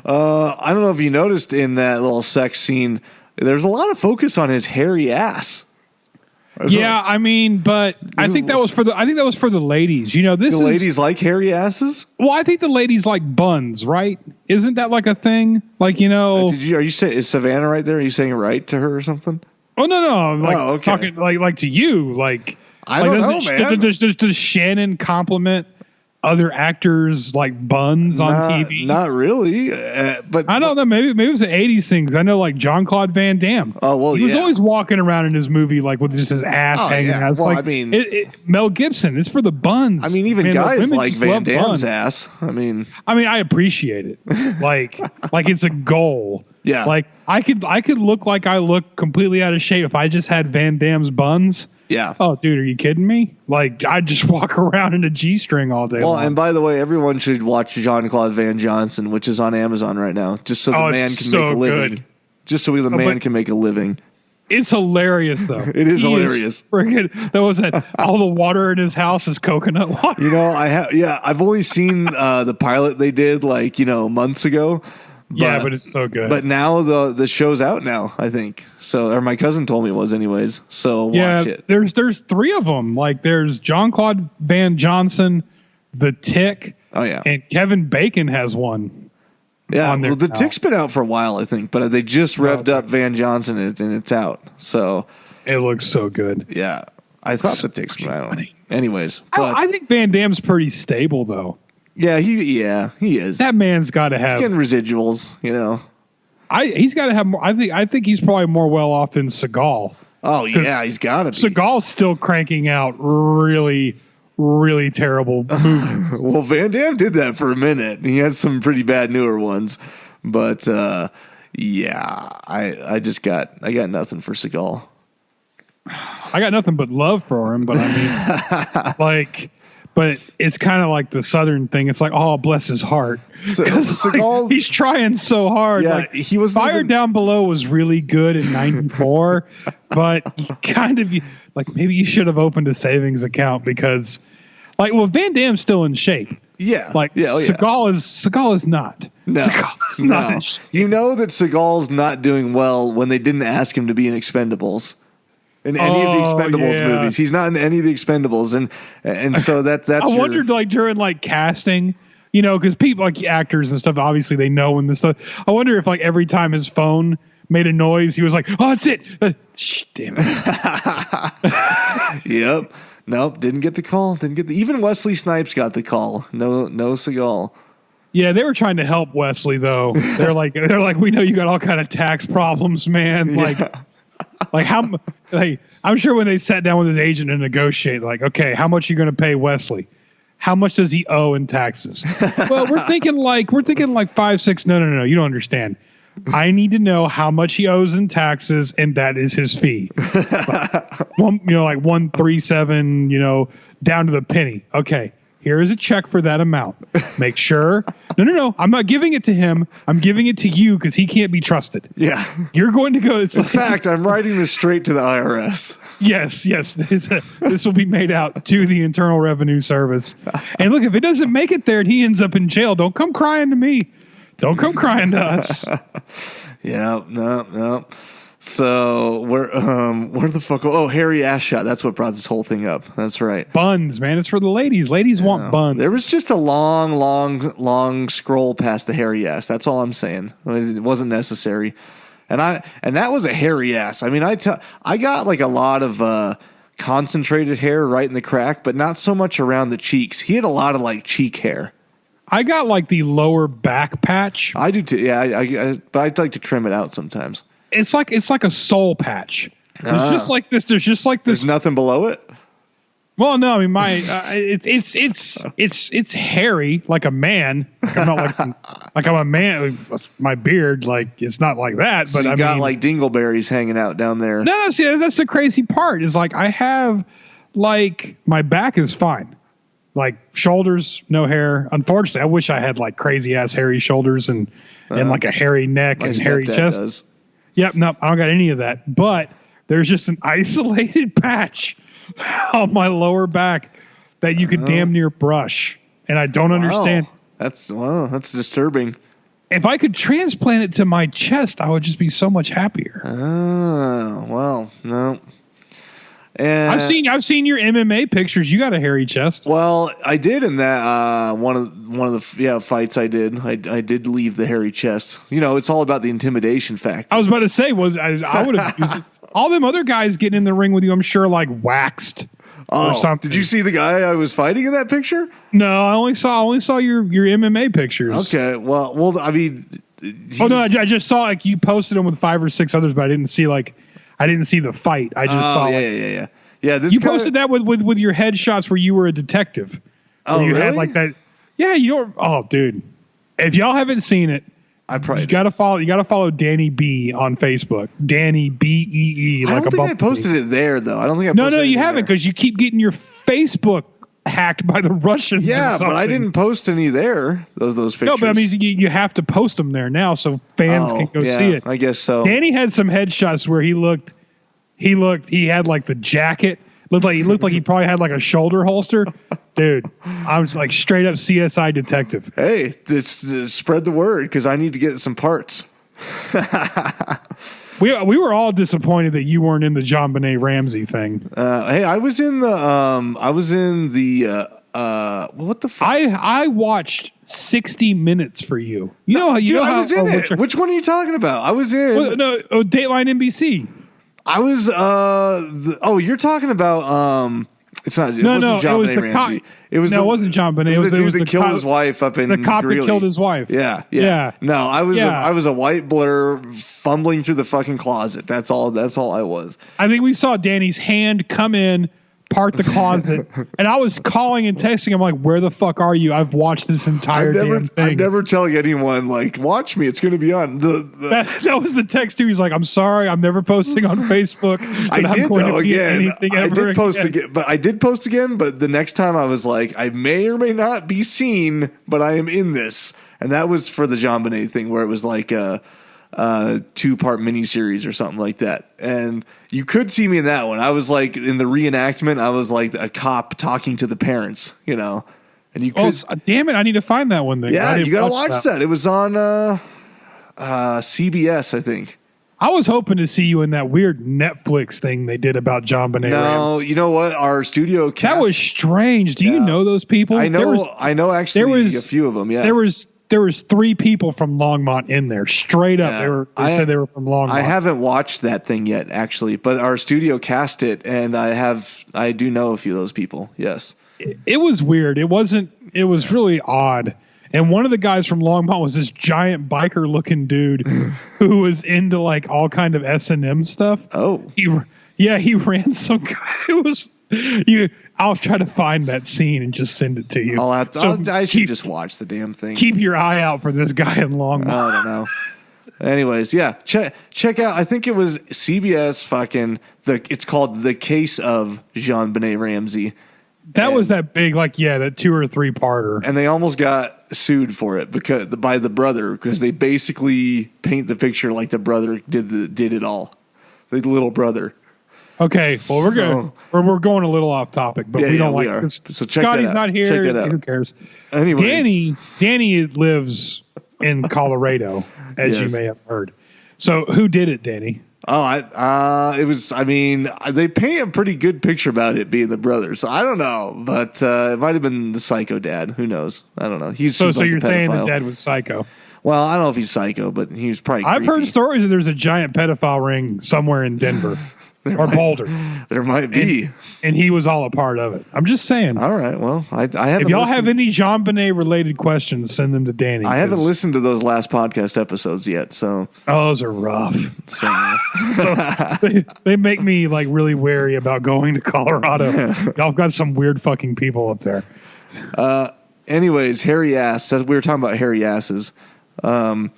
I don't know if you noticed in that little sex scene, there's a lot of focus on his hairy ass. Yeah, I mean, but I think that was for the ladies. You know, the ladies like hairy asses. Well, I think the ladies like buns, right? Isn't that like a thing? Like, you know, are you saying, is Savannah right there? Are you saying it right to her or something? Oh no, I'm like okay. talking like to you. Like, I don't know, man. Does Shannon compliment other actors like buns on TV? Not really, but I don't know. Maybe it was the '80s thing. 'Cause I know like Jean-Claude Van Damme. Oh well, he was always walking around in his movie like with just his ass hanging out. It's well, like, I mean, Mel Gibson. It's for the buns. I mean, even guys like Van Damme's ass. I mean, I appreciate it. like it's a goal. Yeah. Like I could look like I look completely out of shape if I just had Van Damme's buns. Yeah. Oh, dude, are you kidding me? Like, I'd just walk around in a G-string all day long. And by the way, everyone should watch Jean-Claude Van Johnson, which is on Amazon right now, just so the man can make a living. Good. Just so the man can make a living. It's hilarious, though. It is hilarious. That was it. All the water in his house is coconut water. You know, I've only seen the pilot they did months ago. But it's so good. But now the show's out now, I think. So, or my cousin told me it was anyways. So watch it. There's 3 of them. Like there's Jean-Claude Van Johnson, The Tick. Oh yeah. And Kevin Bacon has one. Yeah. Well, The Tick's been out for a while, I think, but they just revved up Van Johnson and it's out. So it looks so good. Yeah. I thought The Tick's been out. Anyways, I think Van Damme's pretty stable though. Yeah, he is. That man's got to have. He's getting residuals, you know. He's got to have more. I think he's probably more well off than Seagal. Oh yeah, he's got to be. Seagal's still cranking out really, really terrible movies. Well, Van Damme did that for a minute. He has some pretty bad newer ones, but yeah, I got nothing for Seagal. I got nothing but love for him, but I mean, but it's kind of like the Southern thing. It's like, oh, bless his heart. So, Seagal, he's trying so hard. Yeah, like, he was Fire Down Below was really good in '94, but maybe you should have opened a savings account because, Van Damme's still in shape. Yeah, Seagal is not. No, Seagal is not in shape. You know that Seagal's not doing well when they didn't ask him to be in Expendables. In any of the Expendables movies, he's not in any of the Expendables, and so that's. I wondered during casting, because people like actors and stuff, obviously they know when this stuff. I wonder if every time his phone made a noise, he was like, "Oh, that's it." Damn it. Yep. Nope. Didn't get the call. Even Wesley Snipes got the call. No Seagal. Yeah, they were trying to help Wesley though. They're like, we know you got all kind of tax problems, man. Yeah. I'm sure when they sat down with his agent and negotiate, okay, how much are you going to pay Wesley? How much does he owe in taxes? Well, we're thinking 5, 6. No, you don't understand. I need to know how much he owes in taxes, and that is his fee. 137, down to the penny. Okay. Here is a check for that amount. Make sure. No. I'm not giving it to him. I'm giving it to you because he can't be trusted. Yeah. You're going to go. In fact, I'm writing this straight to the IRS. Yes. This will be made out to the Internal Revenue Service. And look, if it doesn't make it there and he ends up in jail, don't come crying to me. Don't come crying to us. Yeah. No. So where the fuck? Oh, hairy ass shot. That's what brought this whole thing up. That's right. Buns, man. It's for the ladies. Ladies want buns. There was just a long scroll past the hairy ass. That's all I'm saying. It wasn't necessary. And that was a hairy ass. I mean, I got a lot of concentrated hair right in the crack, but not so much around the cheeks. He had a lot of cheek hair. I got the lower back patch. I do too. Yeah, but I'd like to trim it out sometimes. It's like a soul patch. There's just like this. There's just like this. There's nothing below it. Well, no, I mean it's hairy like a man. I'm not I'm a man. My beard, it's not like that. So but you got dingleberries hanging out down there. No. See, that's the crazy part. Is I have my back is fine. Shoulders, no hair. Unfortunately, I wish I had crazy ass hairy shoulders and a hairy neck and hairy chest. Does. Yep, nope, I don't got any of that. But there's just an isolated patch on my lower back that you could damn near brush, and I don't understand. That's disturbing. If I could transplant it to my chest, I would just be so much happier. Oh, well, no. And I've seen your MMA pictures. You got a hairy chest. Well, I did in that one of the fights I did. I did leave the hairy chest. You know, it's all about the intimidation factor. I was about to say, I would have used it. All them other guys getting in the ring with you, I'm sure, like waxed or something. Did you see the guy I was fighting in that picture? No, I only saw your MMA pictures. Okay, well, I mean, I just saw like you posted them with 5 or 6 others, but I didn't see the fight. I just saw. Yeah. This you guy, posted that with your headshots where you were a detective. Oh, you really? had like that. Yeah, you don't. Oh, dude, if y'all haven't seen it, you gotta follow Danny B on Facebook. Danny BEE. I don't think I posted it there though. I don't think I. No, you haven't because you keep getting your Facebook hacked by the Russians. Yeah, but I didn't post any there. Those pictures. No, but I mean you have to post them there now so fans can go see it. I guess so. Danny had some headshots where he had like the jacket. Looked like he probably had like a shoulder holster. Dude, I was like straight up CSI detective. Hey, spread the word because I need to get some parts. We were all disappointed that you weren't in the John Benet Ramsey thing. Hey, I was in the what the fuck? I watched 60 Minutes for you. You know how I was in it. Which one are you talking about? I was in Dateline NBC. I was you're talking about it's not it wasn't John Benet Ramsey. It wasn't John Benet. It was the dude that killed his wife up in the cop Greeley. that killed his wife. Yeah. No, I was a white blur fumbling through the fucking closet. That's all I was. I think we saw Danny's hand come in, part the closet, and I was calling and texting him like, "Where the fuck are you? I've watched this entire damn thing." I'm never telling anyone like, "Watch me. It's going to be on." That was the text too. He's like, "I'm sorry, I'm never posting on Facebook." I did though. Again, I did post again, but I did post again. But the next time I was like, I may or may not be seen, but I am in this, and that was for the John Benet thing, where it was like a 2-part miniseries or something like that. And you could see me in that one. I was like in the reenactment. I was like a cop talking to the parents, you know. And you could. Oh, damn it! I need to find that one. Then. Yeah, you gotta watch that. It was on CBS, I think. I was hoping to see you in that weird Netflix thing they did about John Benet Ramsey. No, you know what? Our studio cast. That was strange. Do you know those people? I know. Actually, a few of them. Yeah, there was 3 people from Longmont in there, straight up. Yeah. They said they were from Longmont. I haven't watched that thing yet, actually, but our studio cast it, and I do know a few of those people. Yes, it was weird. It was really odd. And one of the guys from Longmont was this giant biker looking dude who was into like all kind of S&M stuff. Oh, he ran some. It was I'll try to find that scene and just send it to you. I should just watch the damn thing. Keep your eye out for this guy in Longmont. I don't know. Anyways, yeah, check out. I think it was CBS. It's called The Case of Jean Benet Ramsey. That was that big, that 2 or 3 parter. And they almost got sued for it by the brother because they basically paint the picture like the brother did it all, the little brother. Okay, well we're going a little off topic, but we don't like this. So check Scotty's that out. not here. Check that out. Who cares? Anyways. Danny lives in Colorado, as you may have heard. So who did it, Danny? Oh, it was. I mean, they paint a pretty good picture about it being the brother. So I don't know, but it might have been the psycho dad. Who knows? I don't know. So you're saying the dad was psycho? Well, I don't know if he's psycho, but he was probably. I've heard stories that there's a giant pedophile ring somewhere in Denver. Boulder. There might be. And he was all a part of it. I'm just saying. All right. Well, I haven't. If y'all have any Jean Benet related questions, send them to Danny. I haven't listened to those last podcast episodes yet, so. Oh, those are rough. They make me like really wary about going to Colorado. Y'all got some weird fucking people up there. Anyways, hairy ass. We were talking about hairy asses. But I'm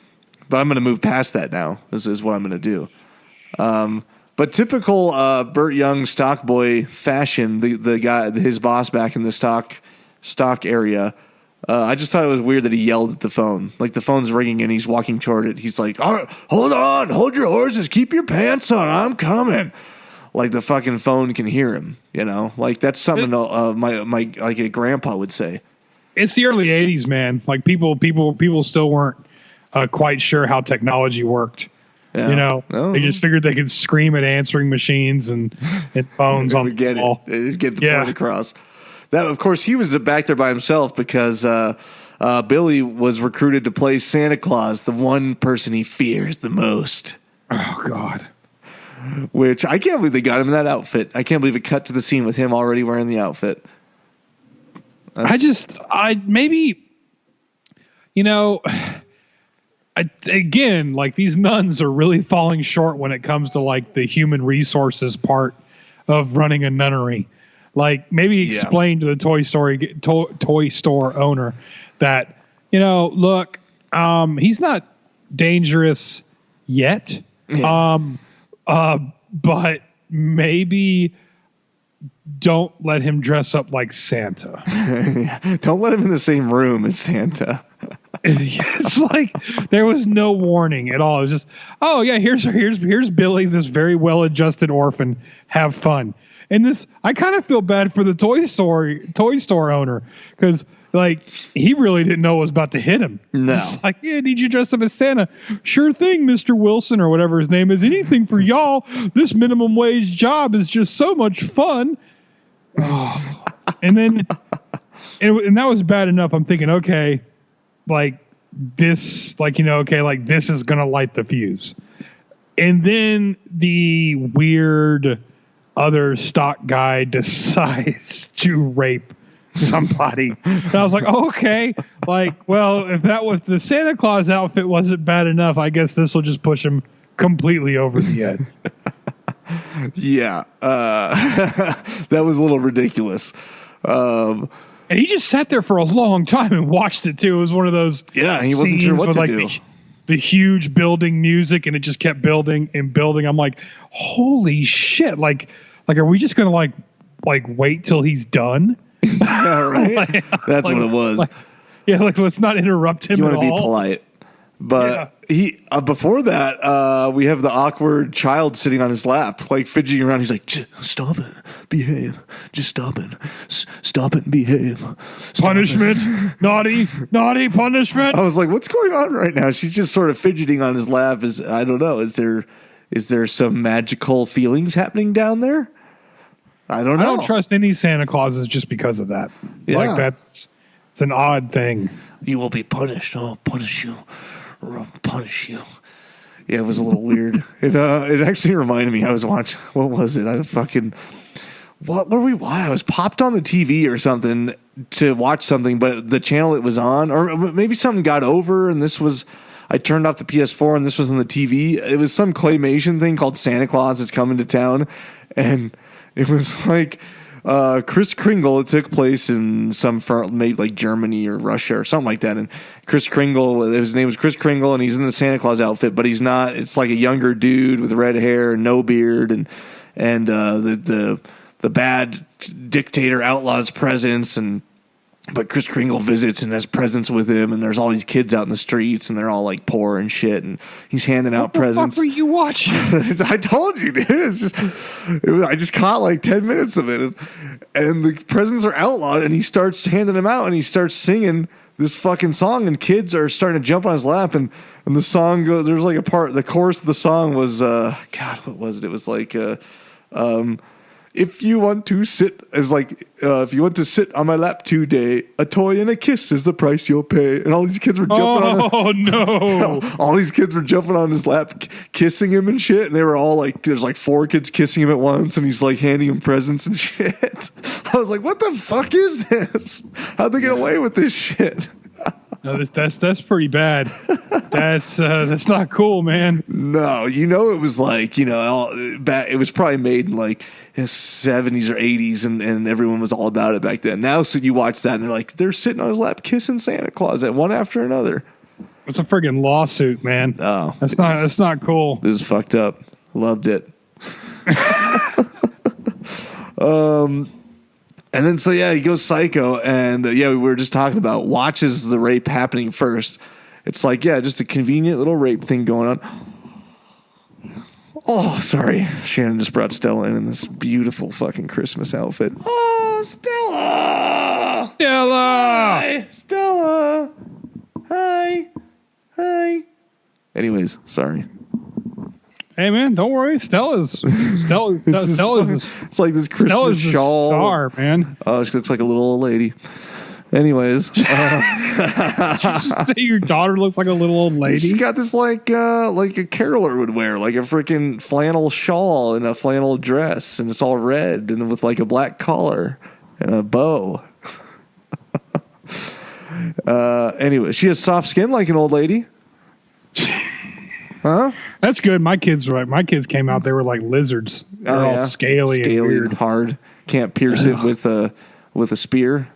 going to move past that now. This is what I'm going to do. But typical Burt Young stock boy fashion, the guy, his boss back in the stock area, I just thought it was weird that he yelled at the phone. Like the phone's ringing and he's walking toward it. He's like, "All right, hold on, hold your horses, keep your pants on, I'm coming." Like the fucking phone can hear him, you know? Like that's something my like a grandpa would say. It's the early 80s, man. Like people still weren't quite sure how technology worked. Yeah. You know, Oh. they just figured they could scream at answering machines and phones on the get wall. it. They just get the point across. That, of course, he was back there by himself because Billy was recruited to play Santa Claus, the one person he fears the most. Oh, God. Which I can't believe they got him in that outfit. I can't believe it cut to the scene with him already wearing the outfit. Maybe, you know, again, like these nuns are really falling short when it comes to like the human resources part of running a nunnery. Like maybe explain to the toy store owner that, you know, look, he's not dangerous yet. Yeah. But maybe don't let him dress up like Santa. Don't let him in the same room as Santa. It's like there was no warning at all. It was just, oh yeah, here's Billy, this very well-adjusted orphan. Have fun. And this, I kind of feel bad for the toy store owner because like he really didn't know what was about to hit him. No, it's like, yeah, need you dressed up as Santa? Sure thing, Mr. Wilson or whatever his name is. Anything for y'all. This minimum wage job is just so much fun. Oh. And then, and that was bad enough. I'm thinking, okay, like this, like, you know, okay, like this is gonna light the fuse. And then the weird other stock guy decides to rape somebody. And I was like, oh, okay, like, well, if that was the Santa Claus outfit wasn't bad enough, I guess this will just push him completely over the edge. Yeah, that was a little ridiculous. And he just sat there for a long time and watched it too. It was one of those he wasn't sure what with to like do. The huge building music, and it just kept building and building. I'm like, holy shit! Like, are we just gonna like wait till he's done? Yeah, right. That's what it was. Let's not interrupt him. You want to be polite, but he before that we have the awkward child sitting on his lap, like fidgeting around. He's like, "Stop it, behave. Just stop it. Stop it and behave. Stop punishment, it. naughty punishment." I was like, "What's going on right now?" She's just sort of fidgeting on his lap. I don't know. Is there some magical feelings happening down there? I don't know. I don't trust any Santa Clauses just because of that. Yeah. Like it's an odd thing. You will be punished. I'll punish you. I'll punish you. Yeah, it was a little weird. It actually reminded me. I was watching. What was it? What were we watching? I was popped on the TV or something to watch something, but the channel it was on, or maybe something got over, and this was. I turned off the PS4 and this was on the TV. It was some claymation thing called Santa Claus is Coming to Town, and it was like Kris Kringle. It took place in maybe like Germany or Russia or something like that. And Kris Kringle, his name was Kris Kringle, and he's in the Santa Claus outfit, but he's not. It's like a younger dude with red hair and no beard, and the bad dictator outlaws presents, but Kris Kringle visits and has presents with him, and there's all these kids out in the streets, and they're all like poor and shit, and he's handing out presents. What were you watching? I told you, dude. I just caught like 10 minutes of it, and the presents are outlawed, and he starts handing them out, and he starts singing this fucking song, and kids are starting to jump on his lap, and the song goes. There's like a part. The chorus of the song was, God, what was it? It was like, if you want to sit, if you want to sit on my lap today, a toy and a kiss is the price you'll pay. And all these kids were jumping on. Oh no! All these kids were jumping on his lap, kissing him and shit. And they were all like, there's like 4 kids kissing him at once, and he's like handing him presents and shit. I was like, what the fuck is this? How'd they get away with this shit? No, that's pretty bad. That's not cool, man. No, it was like, it was probably made in like the 70s or 80s, and everyone was all about it back then. Now, so you watch that and they're like, they're sitting on his lap kissing Santa Claus at one after another. It's a friggin' lawsuit, man. Oh, that's not cool. This is fucked up. Loved it. And then, so yeah, he goes psycho, and we were just talking about watches the rape happening first. It's like, yeah, just a convenient little rape thing going on. Oh, sorry. Shannon just brought Stella in this beautiful fucking Christmas outfit. Oh, Stella! Stella! Hi, Stella! Hi. Anyways, sorry. Hey man, don't worry. Stella's It's like this Christmas Stella's the shawl. star, man. Oh, she looks like a little old lady. Anyways, Did you just say your daughter looks like a little old she lady? got this like a caroler would wear, like a freaking flannel shawl and a flannel dress, and it's all red and with like a black collar and a bow. Anyway, she has soft skin like an old lady. Huh? That's good. My kids came out. They were like lizards. They're all scaly and weird. and hard. Can't pierce it with a spear.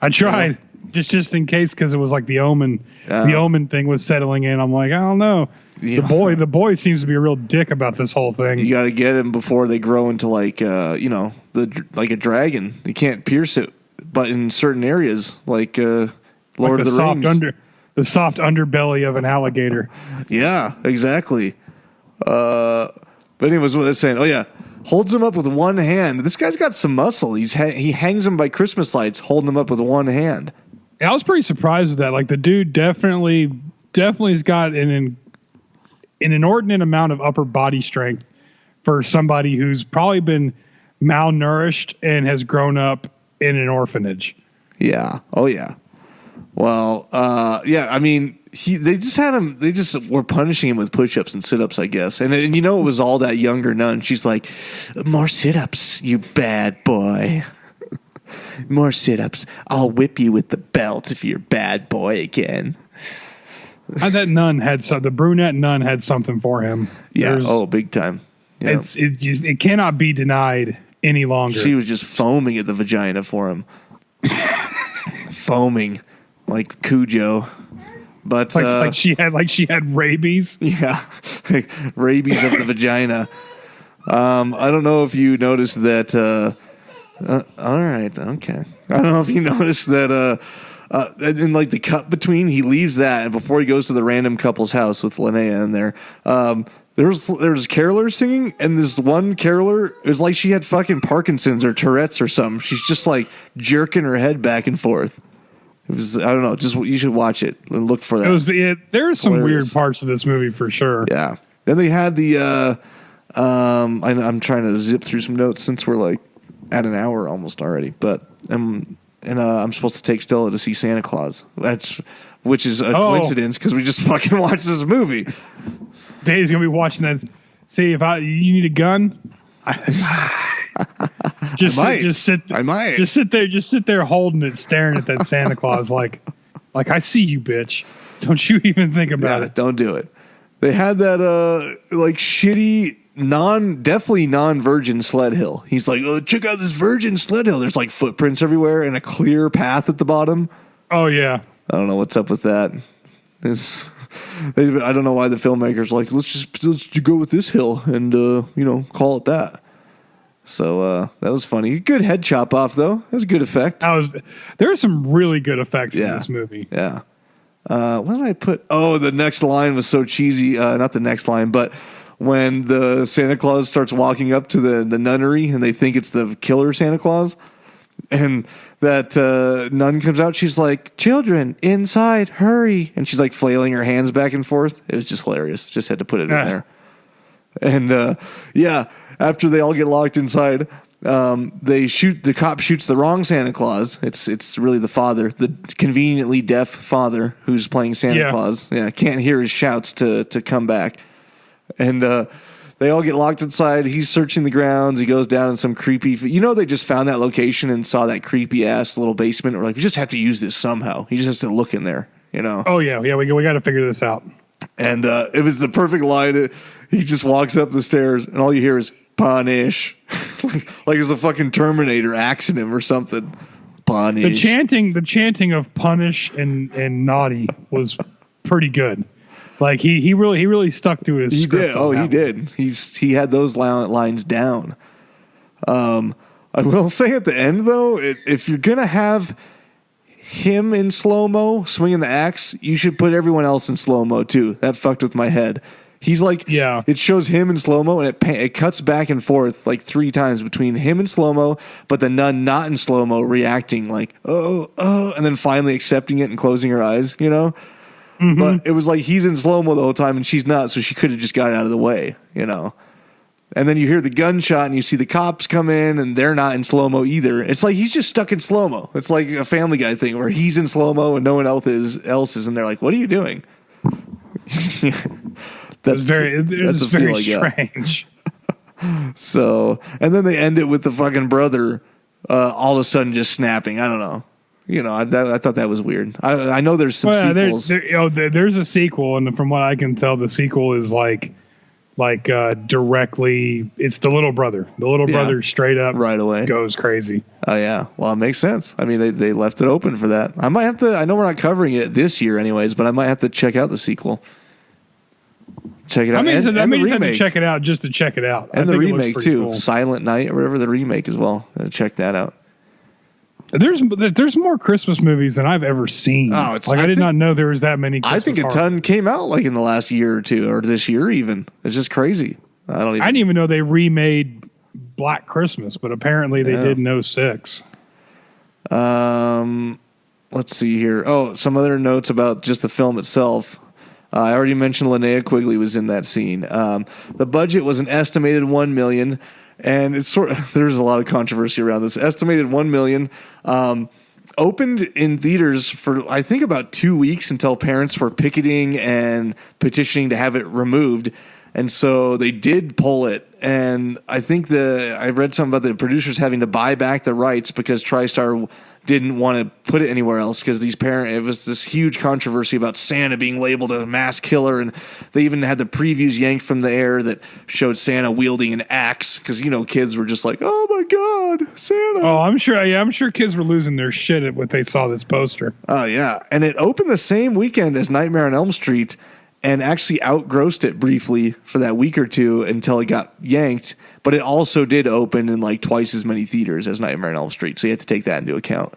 I tried just in case because it was like the Omen. The Omen thing was settling in. I'm like, I don't know. Yeah. The boy seems to be a real dick about this whole thing. You got to get them before they grow into like like a dragon. You can't pierce it, but in certain areas like Lord of the Rings. The soft underbelly of an alligator. Yeah, exactly. But anyways, what I was saying. Oh yeah, holds him up with one hand. This guy's got some muscle. He hangs him by Christmas lights, holding him up with one hand. Yeah, I was pretty surprised with that. Like the dude definitely has got an inordinate amount of upper body strength for somebody who's probably been malnourished and has grown up in an orphanage. Yeah. Oh yeah. Well, yeah. I mean, they just were punishing him with push-ups and sit-ups, I guess. And it was all that younger nun. She's like, more sit-ups, you bad boy. More sit-ups. I'll whip you with the belt if you're a bad boy again. That nun the brunette nun had something for him. Yeah. Big time. Yeah. It cannot be denied any longer. She was just foaming at the vagina for him. Foaming. Like Cujo, but like she had rabies. Yeah, like rabies of the vagina. I don't know if you noticed that. All right, okay. I don't know if you noticed that. In like the cut between, he leaves that, and before he goes to the random couple's house with Linnea in there, there's carolers singing, and this one caroler is like she had fucking Parkinson's or Tourette's or something. She's just like jerking her head back and forth. It was, I don't know. Just you should watch it and look for that. There's some weird parts of this movie for sure. Yeah. Then they had the. I'm trying to zip through some notes since we're like at an hour almost already. But I'm supposed to take Stella to see Santa Claus. Which is a coincidence because we just fucking watched this movie. Dave's gonna be watching that. See if you need a gun. Just sit there holding it, staring at that Santa Claus like I see you, bitch. Don't you even think about it. Don't do it. They had that like shitty definitely non-virgin sled hill. He's like, oh, check out this virgin sled hill. There's like footprints everywhere and a clear path at the bottom. Oh yeah. I don't know what's up with that. I don't know why the filmmakers like let's go with this hill and call it that. So that was funny. Good head chop off though. That was a good effect. There are some really good effects in this movie. Yeah. What did I put? Oh, the next line was so cheesy. Not the next line, but when the Santa Claus starts walking up to the nunnery and they think it's the killer Santa Claus, and that nun comes out, she's like, "Children, inside, hurry!" And she's like flailing her hands back and forth. It was just hilarious. Just had to put it in there. And after they all get locked inside, the cop shoots the wrong Santa Claus. It's really the father, the conveniently deaf father who's playing Santa Claus. Yeah, can't hear his shouts to come back. And they all get locked inside. He's searching the grounds. He goes down in some creepy. They just found that location and saw that creepy ass little basement. We're like, we just have to use this somehow. He just has to look in there. Oh yeah. We got to figure this out. And it was the perfect line. He just walks up the stairs, and all you hear is "punish," like it's the fucking Terminator axing him or something. Punish. The chanting of "punish" and "naughty" was pretty good. Like he really stuck to his. He did. Oh, he did. He had those lines down. I will say at the end though, if you're gonna have him in slow-mo swinging the axe, you should put everyone else in slow-mo too. That fucked with my head. He's like, it shows him in slow-mo and it cuts back and forth like 3 times between him in slow-mo, but the nun not in slow-mo reacting like, oh, and then finally accepting it and closing her eyes, But it was like he's in slow-mo the whole time and she's not, so she could have just got out of the way, you know. And then you hear the gunshot and you see the cops come in and they're not in slow-mo either. It's like he's just stuck in slow-mo. It's like a Family Guy thing where he's in slow-mo and no one else is, and they're like, what are you doing? That's very strange. So, and then they end it with the fucking brother all of a sudden just snapping. I don't know. You know, I thought that was weird. I know there's some sequels. There's a sequel, and from what I can tell, the sequel is like directly. It's the little brother. The little brother straight up right away goes crazy. Oh yeah, well it makes sense. I mean, they left it open for that. I might have to. I know we're not covering it this year, anyways, but I might have to check out the sequel. Check it out. I and just have to check it out just to check it out. And the remake too, cool. Silent Night or whatever, the remake as well. Check that out. There's more Christmas movies than I've ever seen. Oh, I did not know there was that many. I think a ton came out like in the last year or two, or this year even. It's just crazy. I didn't even know they remade Black Christmas, but apparently they did in 06. Let's see here. Oh, some other notes about just the film itself. I already mentioned Linnea Quigley was in that scene. The budget was an estimated $1 million. And it's there's a lot of controversy around this. Estimated $1 million. Opened in theaters for, I think, about 2 weeks until parents were picketing and petitioning to have it removed. And so they did pull it. And I think I read something about the producers having to buy back the rights because TriStar didn't want to put it anywhere else because it was this huge controversy about Santa being labeled a mass killer, and they even had the previews yanked from the air that showed Santa wielding an axe because, you know, kids were just like, oh my God, Santa. Oh, I'm sure kids were losing their shit at what they saw this poster. Oh yeah. And it opened the same weekend as Nightmare on Elm Street and actually outgrossed it briefly for that week or two until it got yanked. But it also did open in like twice as many theaters as Nightmare on Elm Street. So you have to take that into account.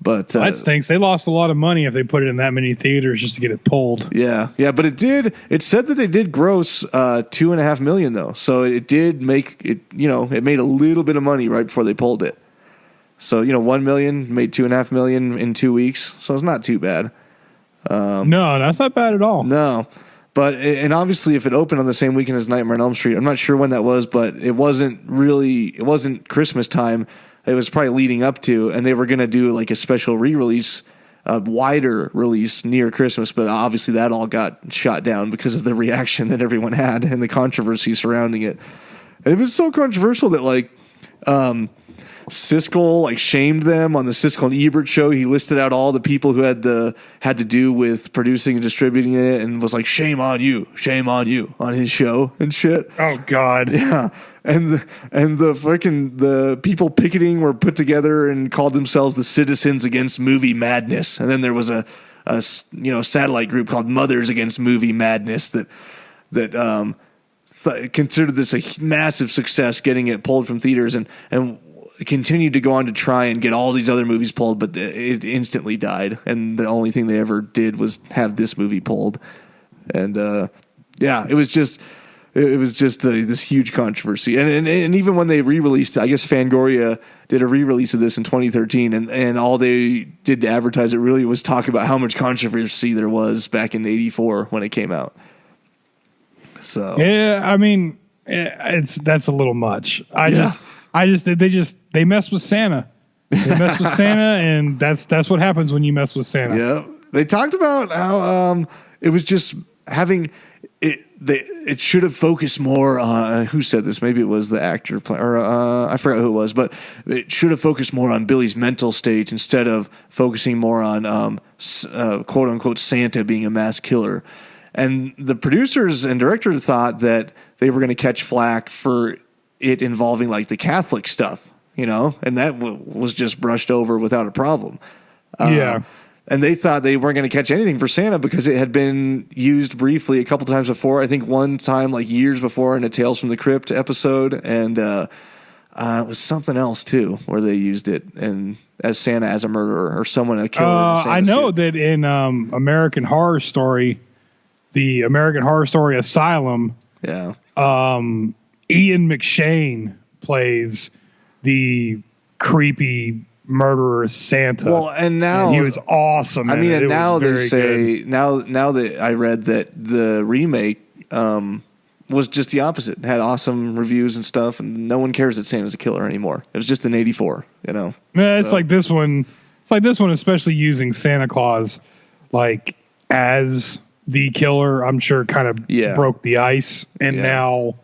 But that stinks. They lost a lot of money if they put it in that many theaters just to get it pulled. Yeah. Yeah. But it said that they did gross $2.5 million though. So it did make it, you know, it made a little bit of money right before they pulled it. So, you know, 1 million made $2.5 million in 2 weeks. So it's not too bad. No, that's not bad at all. No. But, and obviously if it opened on the same weekend as Nightmare on Elm Street, I'm not sure when that was, but it wasn't Christmas time. It was probably leading up to, and they were going to do like a special re-release, a wider release near Christmas, but obviously that all got shot down because of the reaction that everyone had and the controversy surrounding it. And it was so controversial that like, Siskel like shamed them on the Siskel and Ebert show. He listed out all the people who had to do with producing and distributing it, and was like, shame on you on his show and shit. Oh God. Yeah. And the people picketing were put together and called themselves the Citizens Against Movie Madness. And then there was a satellite group called Mothers Against Movie Madness that considered this a massive success, getting it pulled from theaters, and continued to go on to try and get all these other movies pulled, but it instantly died. And the only thing they ever did was have this movie pulled. And it was just this huge controversy. And even when they re-released, I guess Fangoria did a re-release of this in 2013, and all they did to advertise it really was talk about how much controversy there was back in '84 when it came out. So yeah, I mean, that's a little much. They mess with Santa. They mess with Santa, and that's what happens when you mess with Santa. Yeah, they talked about how it was just having it. It should have focused more on, who said this? Maybe it was the actor, or I forgot who it was, but it should have focused more on Billy's mental state instead of focusing more on quote unquote Santa being a mass killer. And the producers and directors thought that they were going to catch flack for it involving like the Catholic stuff, you know, and that was just brushed over without a problem. Yeah. And they thought they weren't going to catch anything for Santa because it had been used briefly a couple times before. I think one time like years before in a Tales from the Crypt episode, and it was something else too where they used it and as Santa as a murderer or someone a killer. I know that in American Horror Story, the American Horror Story Asylum, yeah, Ian McShane plays the creepy murderer Santa. Well, and now he was awesome. I mean, and now they say good. now that I read that the remake was just the opposite. It had awesome reviews and stuff, and no one cares that Santa's a killer anymore. It was just an 84, you know. Yeah, it's like this one. It's like this one, especially using Santa Claus like as the killer. I'm sure kind of broke the ice, and now.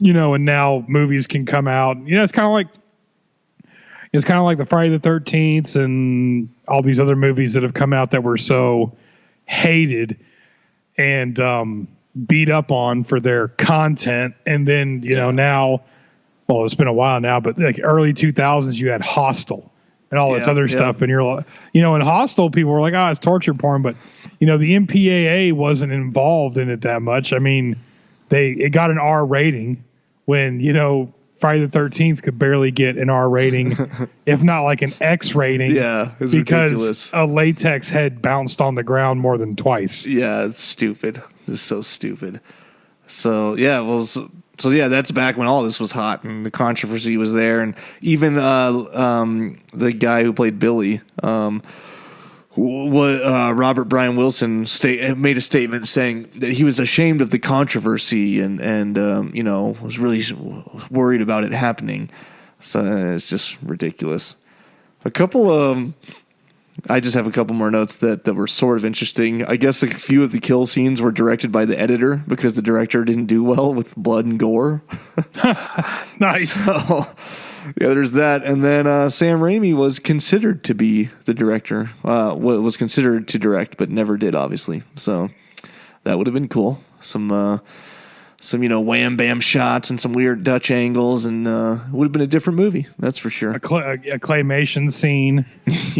You know, and now movies can come out. You know, it's kind of like the Friday the 13th and all these other movies that have come out that were so hated and beat up on for their content. And then, you know, now, well, it's been a while now, but like early 2000s, you had Hostel and all this other stuff. And you're like, you know, in Hostel, people were like, it's torture porn. But, you know, the MPAA wasn't involved in it that much. I mean, it got an R rating. When, you know, Friday the 13th could barely get an R rating, if not like an X rating. Yeah, it's because ridiculous. A latex head bounced on the ground more than twice. Yeah, it's stupid. It's so stupid. So, yeah, that's back when all this was hot and the controversy was there. And even the guy who played Billy, Robert Brian Wilson made a statement saying that he was ashamed of the controversy and you know, was really worried about it happening. So it's just ridiculous. I just have a couple more notes that were sort of interesting. I guess a few of the kill scenes were directed by the editor because the director didn't do well with blood and gore. Nice. So, yeah, there's that. And then Sam Raimi was considered to be the director. Was considered to direct, but never did, obviously. So that would have been cool. Some you know, wham bam shots and some weird Dutch angles, and it would have been a different movie. That's for sure. A claymation scene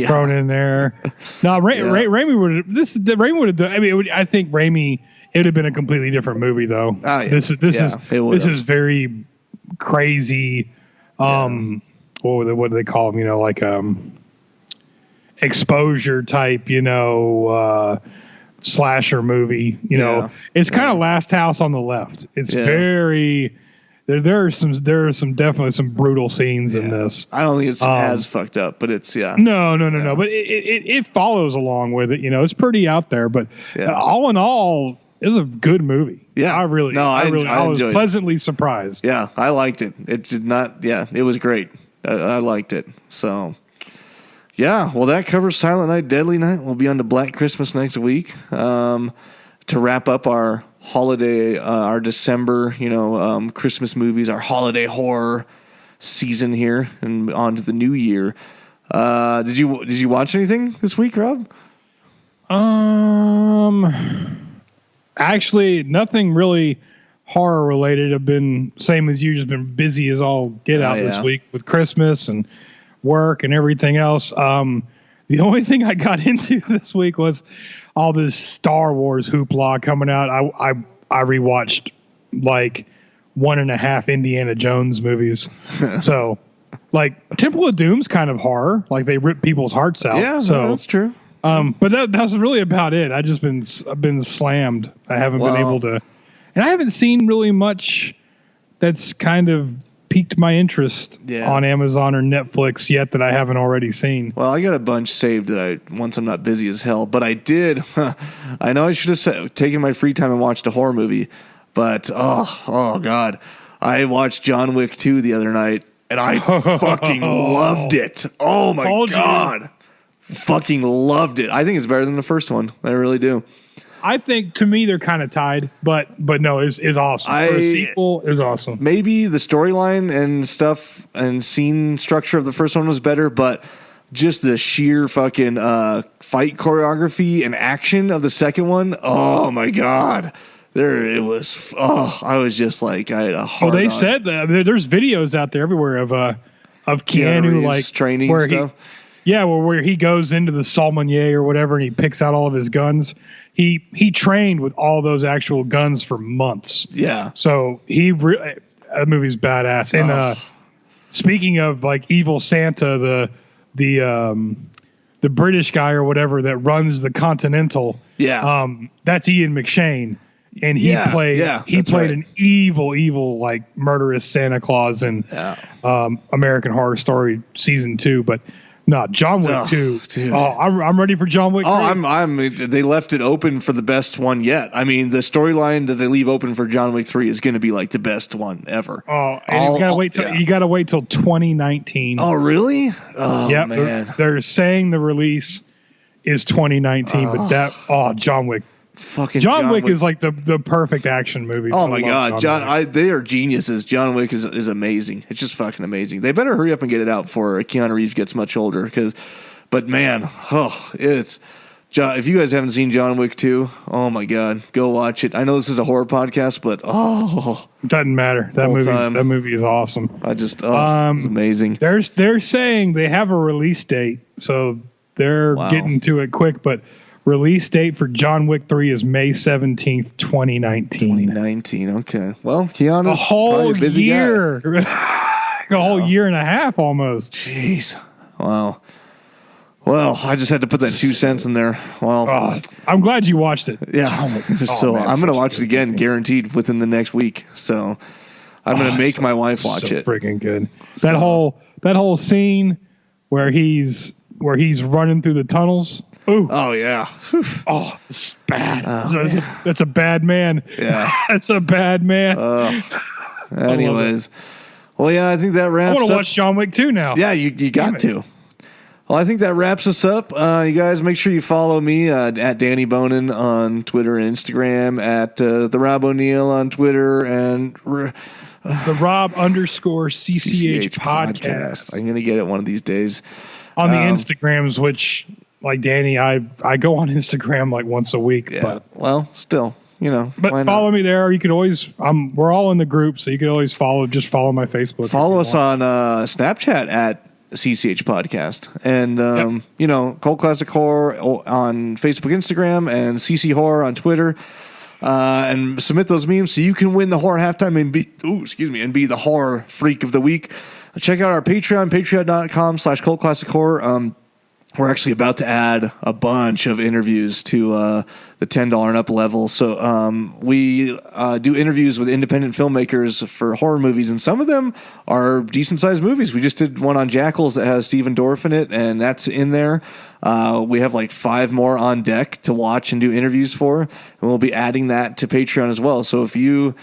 thrown in there. No, Raimi would have done. I mean, I think Raimi. It would have been a completely different movie, though. Oh, yeah. This is very crazy. What do they call them? You know, like exposure type. You know, slasher movie. You know, it's kind of Last House on the Left. It's very. There are some definitely some brutal scenes in this. I don't think it's as fucked up, but it's No. But it follows along with it. You know, it's pretty out there. But all in all, it was a good movie. Yeah, I was pleasantly surprised. Yeah, I liked it. It did not. Yeah, it was great. I liked it. So, yeah. Well, that covers Silent Night, Deadly Night. We'll be on to Black Christmas next week to wrap up our holiday, our December, Christmas movies, our holiday horror season here, and on to the new year. Did you watch anything this week, Rob? Actually, nothing really horror related. I've been same as you, just been busy as all get out this week with Christmas and work and everything else. The only thing I got into this week was all this Star Wars hoopla coming out. I rewatched like 1.5 Indiana Jones movies. So like Temple of Doom's kind of horror. Like they rip people's hearts out. Yeah, so that's true. But that's really about it. I've been slammed. I haven't been able to, and I haven't seen really much that's kind of piqued my interest on Amazon or Netflix yet that I haven't already seen. Well, I got a bunch saved that once I'm not busy as hell, but I did. I know I should have taken my free time and watched a horror movie, but oh God, I watched John Wick 2 the other night and I fucking loved it. Oh my God. Fucking loved it. I think it's better than the first one. I really do. I think to me they're kind of tied, but no, it's awesome. For a sequel, is awesome. Maybe the storyline and stuff and scene structure of the first one was better, but just the sheer fucking fight choreography and action of the second one. Oh my God. There it was. I was just like, I had a hard on. Said that there's videos out there everywhere of Keanu like training where stuff. Where he goes into the Salmonier or whatever and he picks out all of his guns. He trained with all those actual guns for months. Yeah. So that movie's badass. And speaking of like evil Santa, the British guy or whatever that runs the Continental. Yeah. That's Ian McShane. and he played an evil like murderous Santa Claus in American Horror Story season 2. But no, John Wick 2. Dude. Oh, I'm ready for John Wick 3. Oh, they left it open for the best one yet. I mean, the storyline that they leave open for John Wick 3 is going to be like the best one ever. Oh, and you gotta wait till 2019. Oh, really? Oh, yeah, man. They're saying the release is 2019, but John Wick. Fucking John Wick is like the perfect action movie. Oh my God, they are geniuses. John Wick is amazing. It's just fucking amazing. They better hurry up and get it out before Keanu Reeves gets much older. But man, if you guys haven't seen John Wick 2, oh my God, go watch it. I know this is a horror podcast, but it doesn't matter. That movie is awesome. It's amazing. They're saying they have a release date, so they're getting to it quick, but. Release date for John Wick 3 is May 17th, 2019. 2019, okay. Well, Keanu's a whole a busy year. Guy. A whole year and a half almost. Jeez. Wow. Well, I just had to put that 2 cents in there. Well, I'm glad you watched it. Yeah. I'm going to watch it again, guaranteed, within the next week. So I'm going to make my wife watch it. Freaking good. That whole scene where he's running through the tunnels. Ooh. Oh yeah. Oh, it's bad. That's a bad man. Yeah. That's a bad man. Anyways. Well, yeah, I think that wraps up. I want to watch John Wick 2 now. Yeah, you got to. Well, I think that wraps us up. You guys make sure you follow me at Danny Bonin on Twitter and Instagram, at the Rob O'Neill on Twitter, and the Rob_CCH podcast. I'm going to get it one of these days. On the Instagrams, which... Like Danny, I go on Instagram like once a week. Yeah. But, well, still, But follow me there. You can always. We're all in the group, so you can always follow my Facebook. Follow us on Snapchat at CCH Podcast, and Cult Classic Horror on Facebook, Instagram, and CC Horror on Twitter. And submit those memes so you can win the horror halftime and be the horror freak of the week. Check out our Patreon, patreon.com/cultclassichorror. We're actually about to add a bunch of interviews to the $10 and up level. So we do interviews with independent filmmakers for horror movies, and some of them are decent-sized movies. We just did one on Jackals that has Stephen Dorff in it, and that's in there. We have like 5 more on deck to watch and do interviews for, and we'll be adding that to Patreon as well. So if you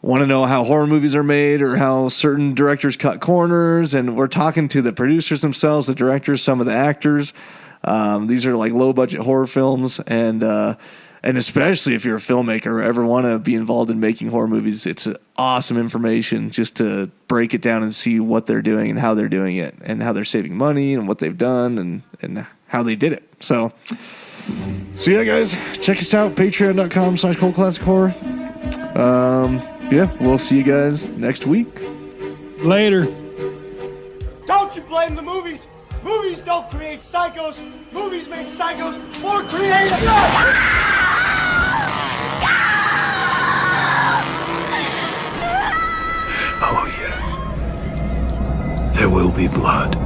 want to know how horror movies are made or how certain directors cut corners, and we're talking to the producers themselves, the directors, some of the actors. These are like low budget horror films, and especially if you're a filmmaker or ever want to be involved in making horror movies, it's awesome information just to break it down and see what they're doing and how they're doing it and how they're saving money and what they've done and how they did it. So yeah, guys, check us out, patreon.com/cultclassichorror. Yeah, we'll see you guys next week. Later. Don't you blame the movies. Movies don't create psychos. Movies make psychos more creative. Oh, yes. There will be blood.